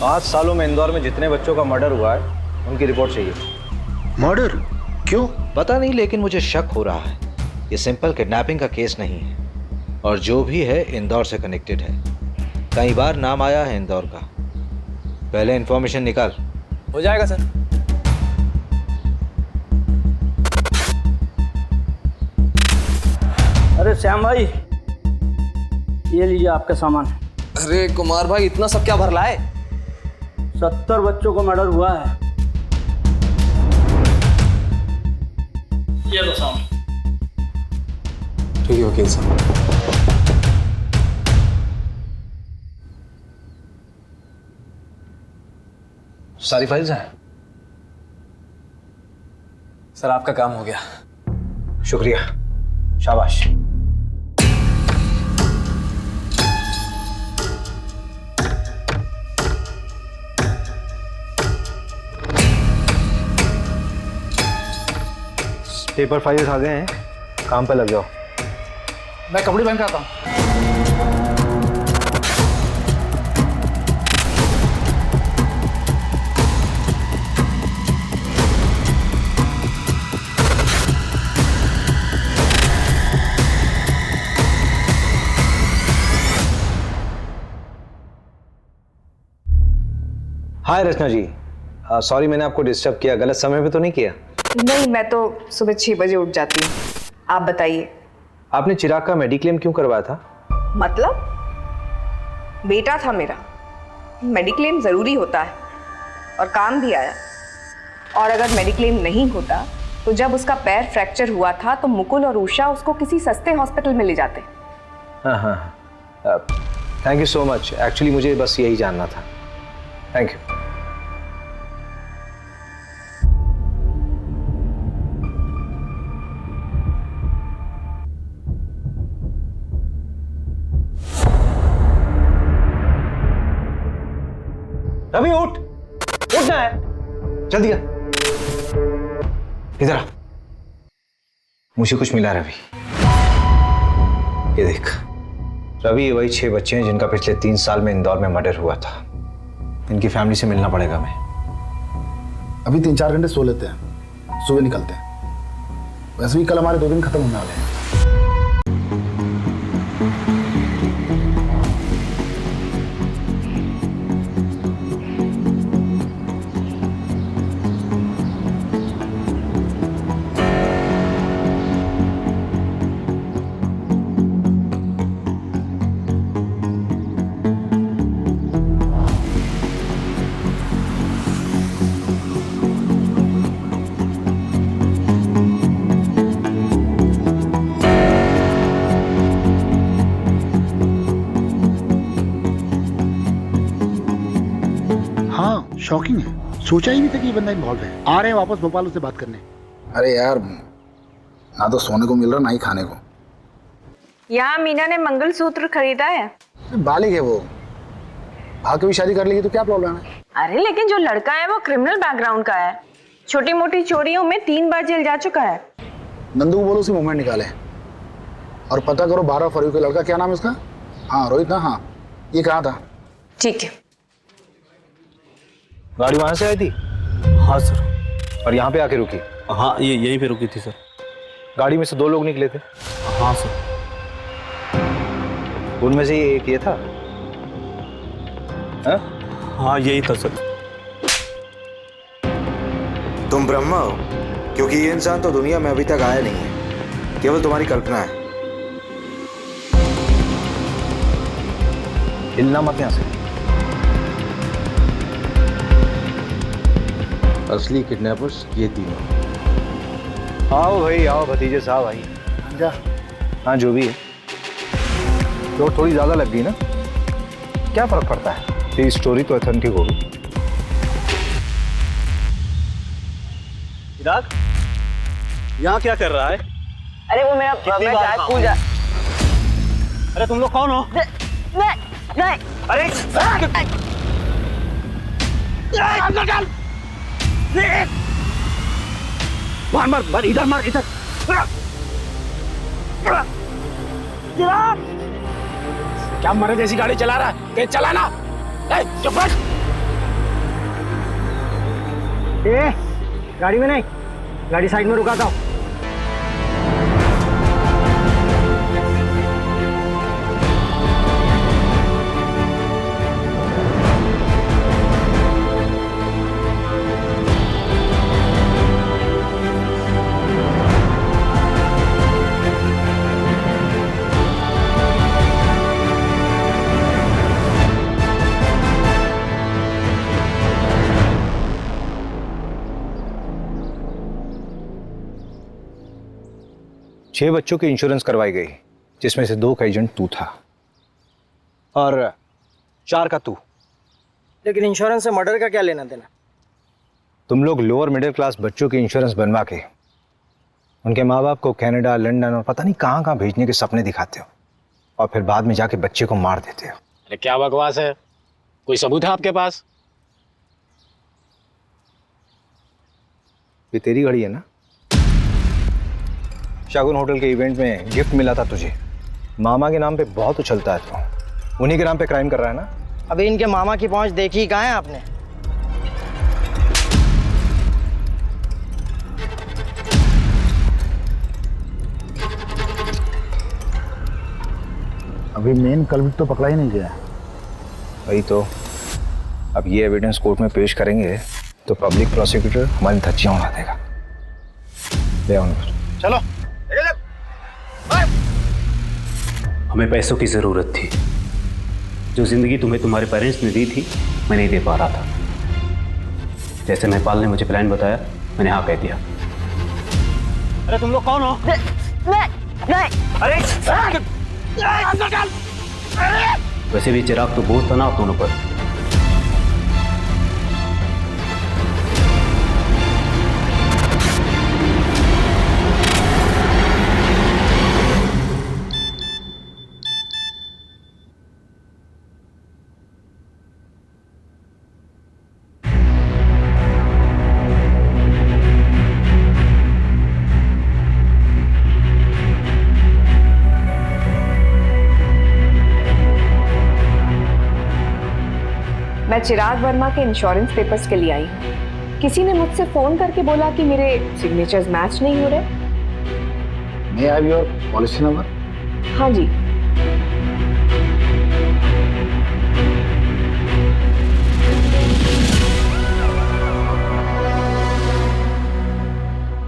5 सालों में इंदौर में जितने बच्चों का मर्डर हुआ है उनकी रिपोर्ट चाहिए। मर्डर? क्यों? पता नहीं, लेकिन मुझे शक हो रहा है ये सिंपल किडनैपिंग का केस नहीं है और जो भी है इंदौर से कनेक्टेड है। कई बार नाम आया है इंदौर का। पहले इंफॉर्मेशन निकाल। हो जाएगा सर। अरे श्याम भाई, ये लीजिए आपका सामान। अरे कुमार भाई, इतना सब क्या भर लाए? 70 बच्चों को मर्डर हुआ है। ये लो सामान। ठीक है वकील साहब। सारी फाइल्स हैं? सर आपका काम हो गया। शुक्रिया, शाबाश। पेपर फाइल्स आ गए हैं, काम पे लग जाओ। मैं कपड़े पहन के आता हूँ। हाय रचना जी, सॉरी मैंने आपको डिस्टर्ब किया। गलत समय पे तो नहीं किया? नहीं, मैं तो सुबह 6 बजे उठ जाती हूँ। आप बताइए। आपने चिराग का मेडिक्लेम क्यों करवाया था? मतलब बेटा था मेरा, मेडिक्लेम ज़रूरी होता है और काम भी आया। और अगर मेडिक्लेम नहीं होता तो जब उसका पैर फ्रैक्चर हुआ था तो मुकुल और उषा उसको किसी सस्ते हॉस्पिटल में ले जाते। हाँ, thank you so much. Actually मुझे बस यही जानना था। Thank you. रवि उठना है, जल्दी कर। इधर आ, मुझे कुछ मिला रवि। ये देख रवि, ये वही 6 बच्चे हैं जिनका पिछले 3 साल में इंदौर में मर्डर हुआ था। इनकी फैमिली से मिलना पड़ेगा मैं। अभी 3-4 घंटे सो लेते हैं, सुबह निकलते हैं। वैसे भी कल हमारे 2 दिन खत्म होने वाले हैं। शॉकिंग है, सोचा ही नहीं था कि ये बंदा इन्वॉल्व है। आ रहे हैं वापस भोपाल उससे बात करने। अरे यार, ना तो सोने को मिल रहा ना ही खाने को। यहाँ मीना ने मंगलसूत्र खरीदा है। बालिग है वो, भाग के भी शादी कर लेगी तो क्या प्रॉब्लम है? अरे लेकिन जो लड़का है वो क्रिमिनल बैकग्राउंड का है, छोटी मोटी चोरियों में 3 बार जेल जा चुका है। नंदू को बोलो उसकी मूवमेंट निकाले और पता करो 12 फरवरी का लड़का, क्या नाम है उसका? हाँ रोहित ना? हाँ, ये कहाँ था? ठीक है। गाड़ी वहां से आई थी? हाँ सर। और यहाँ पे आके रुकी? हाँ, ये यहीं पे रुकी थी सर। गाड़ी में से 2 लोग निकले थे? हाँ सर। उनमें से एक ये था? हाँ? हाँ यही था सर। तुम ब्रह्मा हो, क्योंकि ये इंसान तो दुनिया में अभी तक आया नहीं है, केवल तुम्हारी कल्पना है। हिलना मत यहां से। असली किडनैपर्स ये तीनों। आओ भाई आओ, भतीजे साहब आई जा। हाँ जो भी है, तो थोड़ी ज्यादा लग गई ना, क्या फर्क पड़ता है, तेरी स्टोरी तो ऑथेंटिक होगी। चिराग यहाँ क्या कर रहा है? अरे वो मेरा स्कूल जा। अरे तुम लोग कौन हो? नहीं। अरे मार इधर मार इधर। क्या मरे जैसी गाड़ी चला रहा है? तेज चलाना। चुप बैठ। गाड़ी में नहीं, गाड़ी साइड में रुकाता हूँ। छह बच्चों की इंश्योरेंस करवाई गई, जिसमें से 2 का एजेंट तू था और 4 का तू। लेकिन इंश्योरेंस से मर्डर का क्या लेना देना? तुम लोग लोअर मिडिल क्लास बच्चों की इंश्योरेंस बनवा के उनके माँ बाप को कनाडा, लंदन और पता नहीं कहाँ कहाँ भेजने के सपने दिखाते हो, और फिर बाद में जाके बच्चे को मार देते हो। अरे क्या बकवास है, कोई सबूत है आपके पास? ये तेरी घड़ी है ना? शागुन होटल के इवेंट में गिफ्ट मिला था तुझे, मामा के नाम पे बहुत उछलता है तू, उन्हीं के नाम पे क्राइम कर रहा है ना? अभी इनके मामा की पहुंच देखी कहाँ है आपने? अभी मेन कल्प्रिट तो पकड़ा ही नहीं गया। वही तो, अब ये एविडेंस कोर्ट में पेश करेंगे तो पब्लिक प्रोसिक्यूटर हमारी धज्जियां उड़ा देगा। ले आओ चलो। हमें पैसों की ज़रूरत थी। जो ज़िंदगी तुम्हें तुम्हारे पेरेंट्स ने दी थी, मैं नहीं दे पा रहा था। जैसे महिपाल ने मुझे प्लान बताया, मैंने हाँ कह दिया। अरे तुम लोग कौन हो? अरे वैसे भी चिराग तो बोझ था ना आप दोनों पर। मैं चिराग वर्मा के इंश्योरेंस पेपर्स के लिए आई हूँ। किसी ने मुझसे फोन करके बोला कि मेरे सिग्नेचर्स मैच नहीं हो रहे। May I have your policy number? हाँ जी।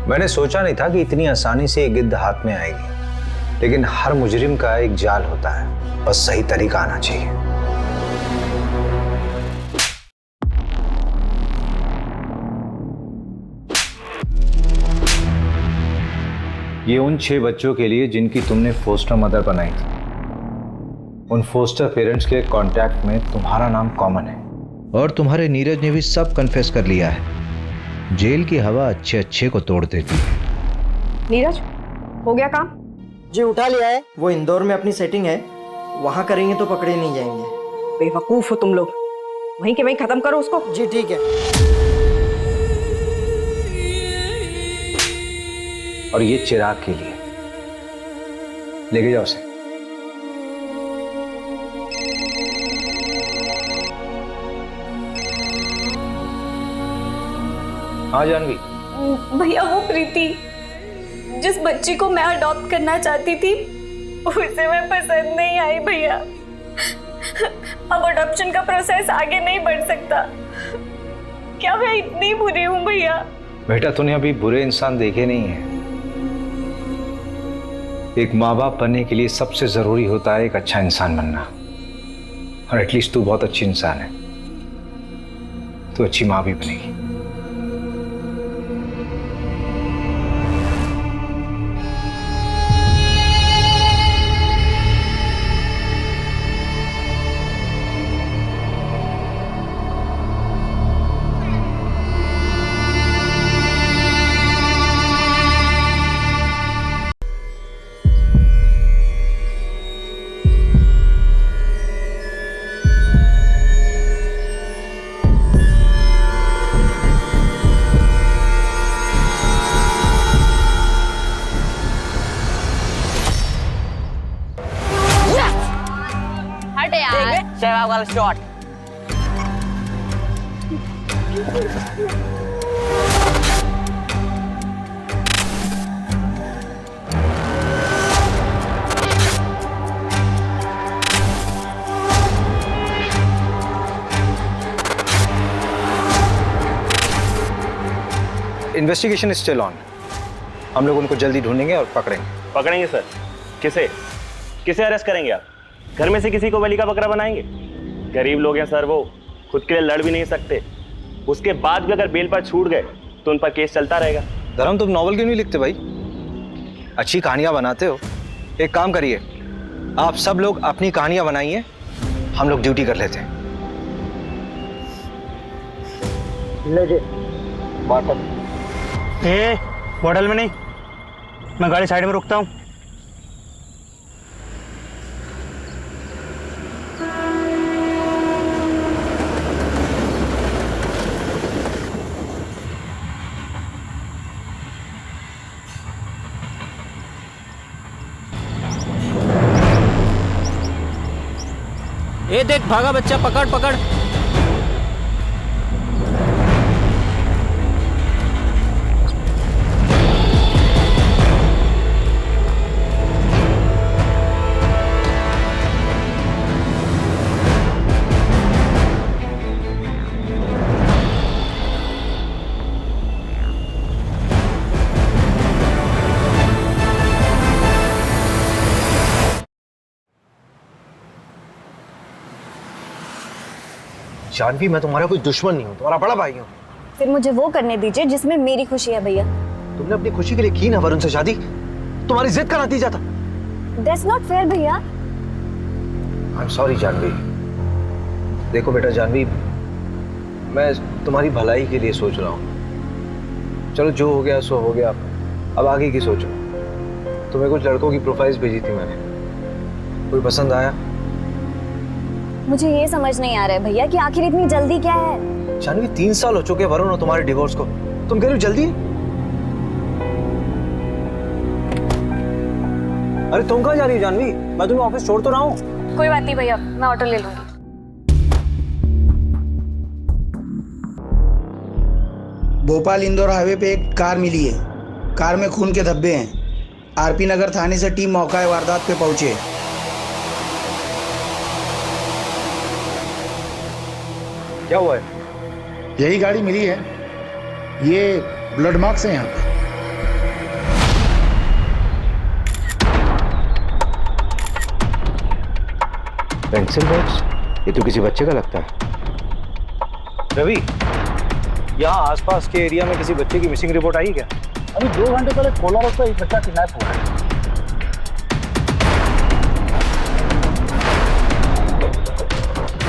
मैंने सोचा नहीं था कि इतनी आसानी से एक गिद्ध हाथ में आएगी, लेकिन हर मुजरिम का एक जाल होता है, बस सही तरीका आना चाहिए। ये उन 6 बच्चों के लिए जिनकी तुमने फोस्टर मदर बनाई थी। उन फोस्टर पेरेंट्स के कांटेक्ट में तुम्हारा नाम कॉमन है, और तुम्हारे नीरज ने भी सब कन्फेस कर लिया है। जेल की हवा अच्छे अच्छे को तोड़ देती है। नीरज, हो गया काम? जी उठा लिया है, वो इंदौर में अपनी सेटिंग है, वहाँ करेंगे तो पकड़े नहीं जाएंगे। बेवकूफ हो तुम लोग, वहीं के वहीं खत्म करो उसको। जी ठीक है। और ये चिराग के लिए, लेके जाओ उसे। हाँ जानवी। भैया वो प्रीति जिस बच्ची को मैं अडॉप्ट करना चाहती थी, उसे मैं पसंद नहीं आई भैया। अब अडॉप्शन का प्रोसेस आगे नहीं बढ़ सकता। क्या मैं इतनी बुरी हूँ भैया? बेटा तूने अभी बुरे इंसान देखे नहीं है। एक माँ बाप बनने के लिए सबसे जरूरी होता है एक अच्छा इंसान बनना, और एटलीस्ट तू बहुत अच्छी इंसान है, तू अच्छी माँ भी बनेगी। हट यार, सेवा वाला शॉट। Investigation still on. हम लोग उनको जल्दी ढूंढेंगे और पकड़ेंगे। पकड़ेंगे सर? किसे किसे अरेस्ट करेंगे आप? घर में से किसी को बलि का बकरा बनाएंगे? गरीब लोग हैं सर, वो खुद के लिए लड़ भी नहीं सकते। उसके बाद भी अगर बेल पर छूट गए तो उन पर केस चलता रहेगा। धर्म तुम नॉवल क्यों नहीं लिखते भाई? अच्छी कहानियां बनाते हो। एक काम करिए, आप सब लोग अपनी कहानियां बनाइए, हम लोग ड्यूटी कर लेते हैं। बॉटल में नहीं, मैं गाड़ी साइड में रुकता हूँ। ए देख भागा बच्चा, पकड़ पकड़। जानवी, मैं तुम्हारा कोई दुश्मन नहीं हूँ, तुम्हारा बड़ा भाई हूँ। फिर मुझे वो करने दीजिए जिसमें मेरी खुशी है भैया। तुमने अपनी खुशी के लिए की ना वरुण से शादी, तुम्हारी जिद का नतीजा था। That's not fair भैया। I'm sorry Janvi. देखो बेटा जानवी, मैं तुम्हारी भलाई के लिए सोच रहा हूँ। चलो जो हो गया सो हो गया, अब आगे की सोचो। तुम्हें कुछ लड़कों की प्रोफाइल्स भेजी थी मैंने, कोई पसंद आया? मुझे ये समझ नहीं आ रहा है भैया कि आखिर इतनी जल्दी क्या है। जानवी 3 साल हो चुके वरुण और तुम्हारे डिवोर्स को, तुम कह रही हो जल्दी? अरे तुम कहाँ जा रही हो जानवी? मैं तुम्हें ऑफिस छोड़ तो रहा हूँ। कोई बात नहीं भैया, मैं ऑटो ले लूंगी। भोपाल इंदौर हाईवे पे एक कार मिली है। कार में खून के धब्बे हैं। आरपी नगर थाने से टीम मौका वारदात पे पहुंचे। क्या हुआ है? यही गाड़ी मिली है, ये ब्लड मार्क्स है यहाँ पे। पेंसिल बॉक्स, ये तो किसी बच्चे का लगता है। रवि, यहाँ आसपास के एरिया में किसी बच्चे की मिसिंग रिपोर्ट आई क्या? अभी 2 घंटे पहले कोला रोड पर एक बच्चा किडनैप हुआ है।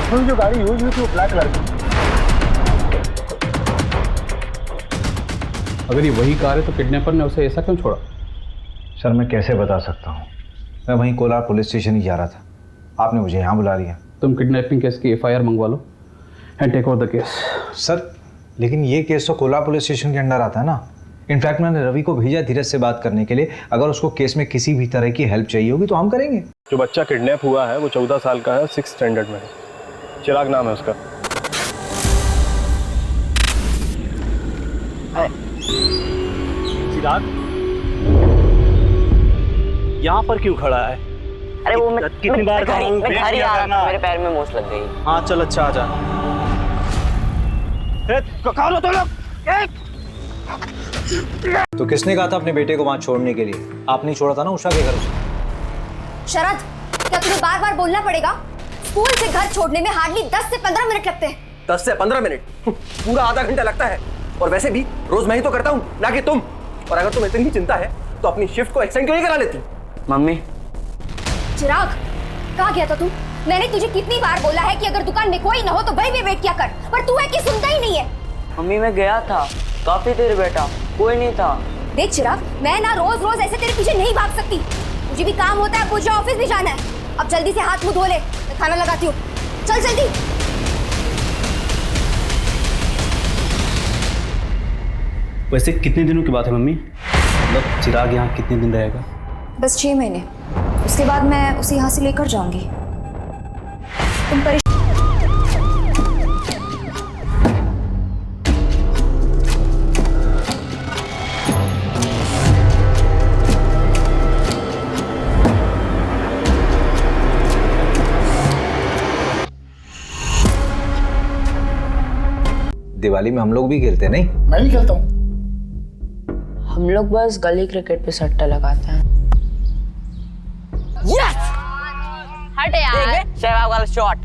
उसमें जो गाड़ी यूज हुई थी वो ब्लैक कलर की। अगर ये वही कार है तो किडनैपर ने उसे ऐसा क्यों छोड़ा? सर मैं कैसे बता सकता हूँ, मैं वहीं कोलार पुलिस स्टेशन ही जा रहा था, आपने मुझे यहाँ बुला लिया। तुम किडनैपिंग केस की FIR मंगवा लो and take over the case. Sir लेकिन ये केस तो कोलार पुलिस स्टेशन के अंडर आता है ना। इनफैक्ट मैंने रवि को भेजा धीरज से बात करने के लिए, अगर उसको केस में किसी भी तरह की हेल्प चाहिए होगी तो हम करेंगे। जो बच्चा किडनैप हुआ है वो 14 साल का है, 6th स्टैंडर्ड में। चिराग नाम है उसका। चिराग यहाँ पर क्यों खड़ा है? अरे वो मैं कितनी बार कहा हूँ, मैं पेट घर ही किया आ रहा करना। था, मेरे पैर में मोच लग गई। हाँ चल अच्छा आ जा। कहाँ तो लोग? तो किसने कहा था अपने बेटे को वहां छोड़ने के लिए? आपने छोड़ा था ना उषा के घर उसे। शरद, क्या तुम्हें बार बार बोलना पड़ेगा? स्कूल से घर छोड़ने में हार्डली 10 से 15 मिनट लगते हैं। 10 से 15 मिनट? पूरा आधा घंटा लगता है। और वैसे भी रोज मैं ही तो करता हूँ, ना कि तुम। और अगर तुम्हें इतनी चिंता है तो अपनी शिफ्ट को एक्सटेंड क्यों नहीं करा लेती? मम्मी। चिराग, कहाँ गया था तू? मैंने तुझे कितनी बार बोला है कि अगर दुकान में कोई ना हो तो वहीं पे वेट किया कर, पर तू है कि सुनता ही नहीं है। मम्मी मैं गया था, काफी देर बैठा, कोई नहीं था। देख चिराग, मैं ना रोज रोज ऐसे तेरे पीछे नहीं भाग सकती। मुझे भी काम होता है, मुझे ऑफिस भी जाना है। अब जल्दी से हाथ मुंह धो ले, मैं खाना लगाती हूँ। चल जल्दी। वैसे कितने दिनों की बात है मम्मी? मतलब चिराग यहाँ कितने दिन रहेगा? बस 6 महीने, उसके बाद मैं उसे यहाँ से लेकर जाऊंगी। तुम परेशान दिवाली में हम लोग भी खेलते हैं, नहीं? मैं भी खेलता हूँ। हम लोग बस गली क्रिकेट पे सट्टा लगाते हैं। यस! हट यार, सहवाग वाला शॉट।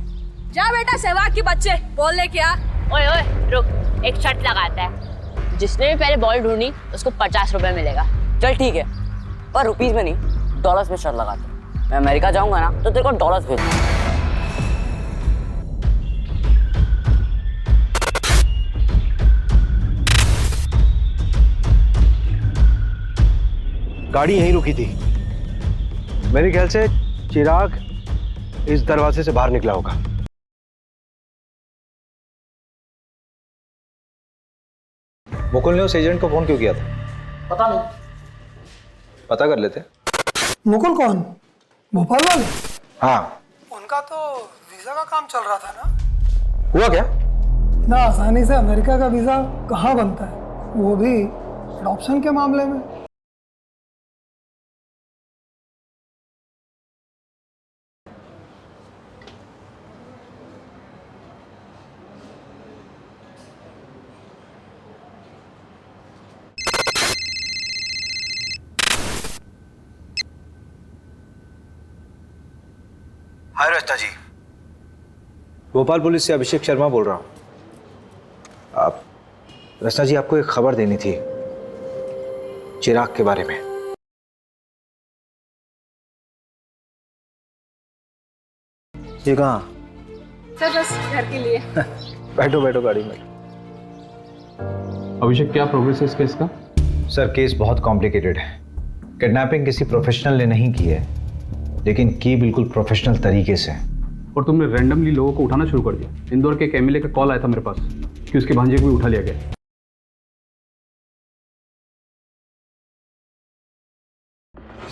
जा बेटा सहवाग के बच्चे, बॉल लेके आ। ओए ओए रुक, एक शर्त लगाता है, जिसने भी पहले बॉल ढूंढी उसको 50 रुपए मिलेगा। चल ठीक है, पर रुपीस में नहीं, डॉलर्स में शर्त लगाते हैं। मैं अमेरिका जाऊंगा ना तो तेरे को डॉलर्स भेजूंगा। गाड़ी यहीं रुकी थी। मेरे ख्याल से चिराग इस दरवाजे से बाहर निकला होगा। मुकुल ने उस एजेंट को फोन क्यों किया था? पता नहीं। पता कर लेते। मुकुल कौन? भोपाल वाले? हाँ। उनका तो वीजा का काम चल रहा था ना? हुआ क्या? इतना आसानी से अमेरिका का वीजा कहाँ बनता है, वो भी एडॉप्शन के मामले में। हाय रचना जी, भोपाल पुलिस से अभिषेक शर्मा बोल रहा हूं। आप रचना जी, आपको एक खबर देनी थी चिराग के बारे में। ये कहाँ? सर बस घर के लिए। बैठो बैठो गाड़ी में। अभिषेक, क्या प्रोग्रेस है इस केस का? सर केस बहुत कॉम्प्लिकेटेड है। किडनैपिंग किसी प्रोफेशनल ने नहीं की है, लेकिन की बिल्कुल प्रोफेशनल तरीके से। और तुमने रैंडमली लोगों को उठाना शुरू कर दिया। इंदौर के एक एमएलए का कॉल आया था मेरे पास कि उसके भांजे को भी उठा लिया गया।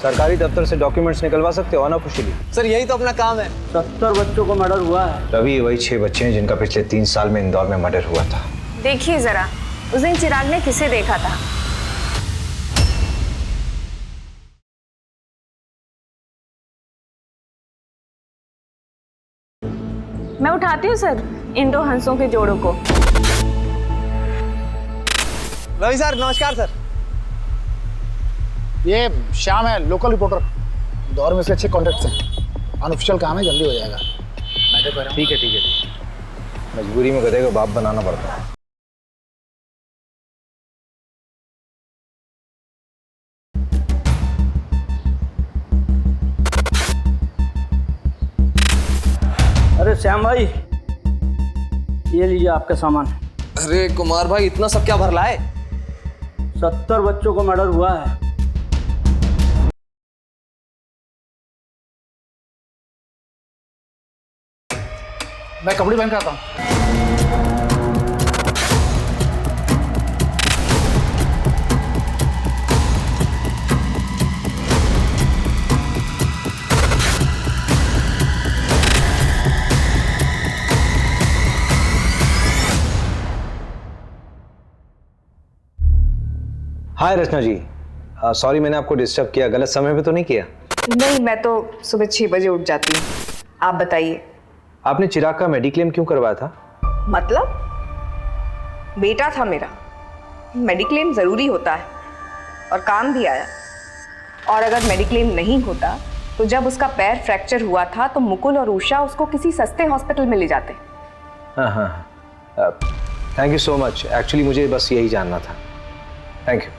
सरकारी दफ्तर से डॉक्यूमेंट्स निकलवा सकते हो अनऑफिशियली। सर यही तो अपना काम है। 70 बच्चों को मर्डर हुआ है। तभी वही 6 बच्चे हैं जिनका पिछले 3 साल में इंदौर में मर्डर हुआ था। देखिए जरा, उस दिन चिराग ने किसे देखा था? मैं उठाती हूँ सर इन 2 हंसों के जोड़ों को। रवि सर नमस्कार सर। ये श्याम है, लोकल रिपोर्टर। दौर में से अच्छे कॉन्टेक्ट्स हैं। अनऑफिशियल काम है, जल्दी हो जाएगा। ठीक है ठीक है। मजबूरी में गधे को बाप बनाना पड़ता है। अरे श्याम भाई, ये लीजिए आपका सामान। अरे कुमार भाई, इतना सब क्या भर लाए? 70 बच्चों को मर्डर हुआ है। मैं कपड़े पहन के आता हूँ। हाय रचना जी, सॉरी मैंने आपको डिस्टर्ब किया। गलत समय पे तो नहीं किया? नहीं, मैं तो सुबह 6 बजे उठ जाती हूँ। आप बताइए। आपने चिराग का मेडिक्लेम क्यों करवाया था? मतलब बेटा था मेरा, मेडिक्लेम ज़रूरी होता है और काम भी आया। और अगर मेडिक्लेम नहीं होता तो जब उसका पैर फ्रैक्चर हुआ था तो मुकुल और उषा उसको किसी सस्ते हॉस्पिटल में ले जाते। हाँ, thank you so much. Actually मुझे बस यही जानना था। Thank you.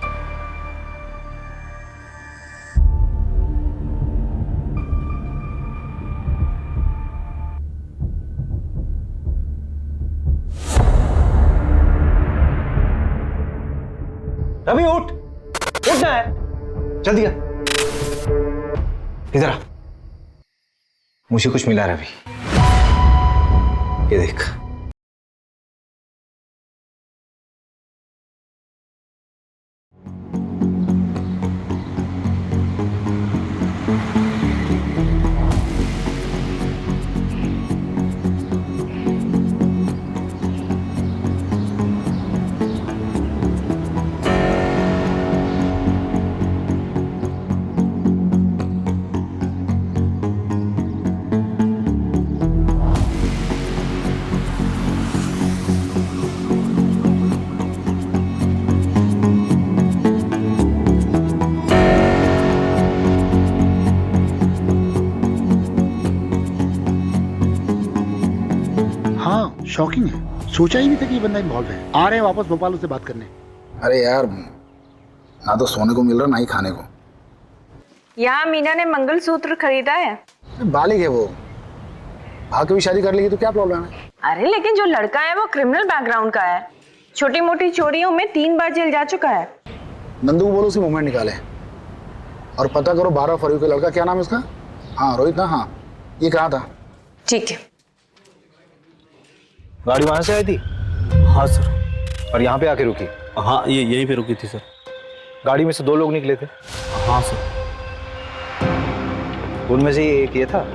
रवि उठ, उठना है, जल्दी आ, इधर आ। मुझे कुछ मिला रवि, ये देख। शॉकिंग है, सोचा ही नहीं था कि ये बंदा इन्वॉल्व है। आ रहे हैं वापस भोपाल उससे बात करने। अरे यार, ना तो सोने को मिल रहा ना ही खाने को। यहाँ मीना ने मंगलसूत्र खरीदा है। बालिग है वो, भाग के भी शादी कर लेगी तो क्या प्रॉब्लम है? अरे लेकिन जो लड़का है वो क्रिमिनल बैकग्राउंड का है, छोटी मोटी चोरियों में 3 बार जेल जा चुका है। नंदू को बोलो उसकी मूवमेंट निकाले और पता करो 12 फरवरी का लड़का, क्या नाम है उसका? हाँ रोहित ना? हाँ, ये कहाँ था? ठीक है। गाड़ी वहां से आई थी? हाँ सर। और यहाँ पे आके रुकी? हाँ, ये यहीं पे रुकी थी सर। गाड़ी में से 2 लोग निकले थे? हाँ सर। उनमें से एक ये था?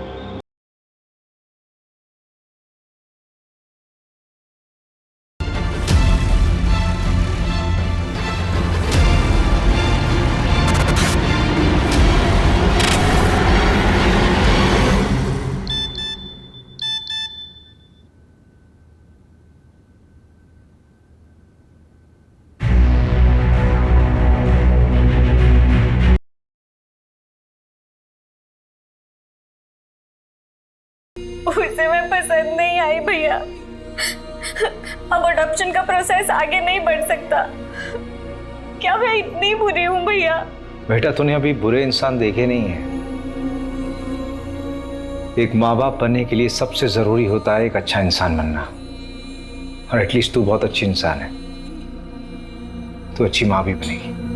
उसे मैं पसंद नहीं आई भैया। अब अडॉप्शन का प्रोसेस आगे नहीं बढ़ सकता। क्या मैं इतनी बुरी हूँ भैया? बेटा, तूने अभी बुरे इंसान देखे नहीं है। एक माँ बाप बनने के लिए सबसे जरूरी होता है एक अच्छा इंसान बनना, और एटलीस्ट तू बहुत अच्छी इंसान है। तू अच्छी माँ भी बनेगी।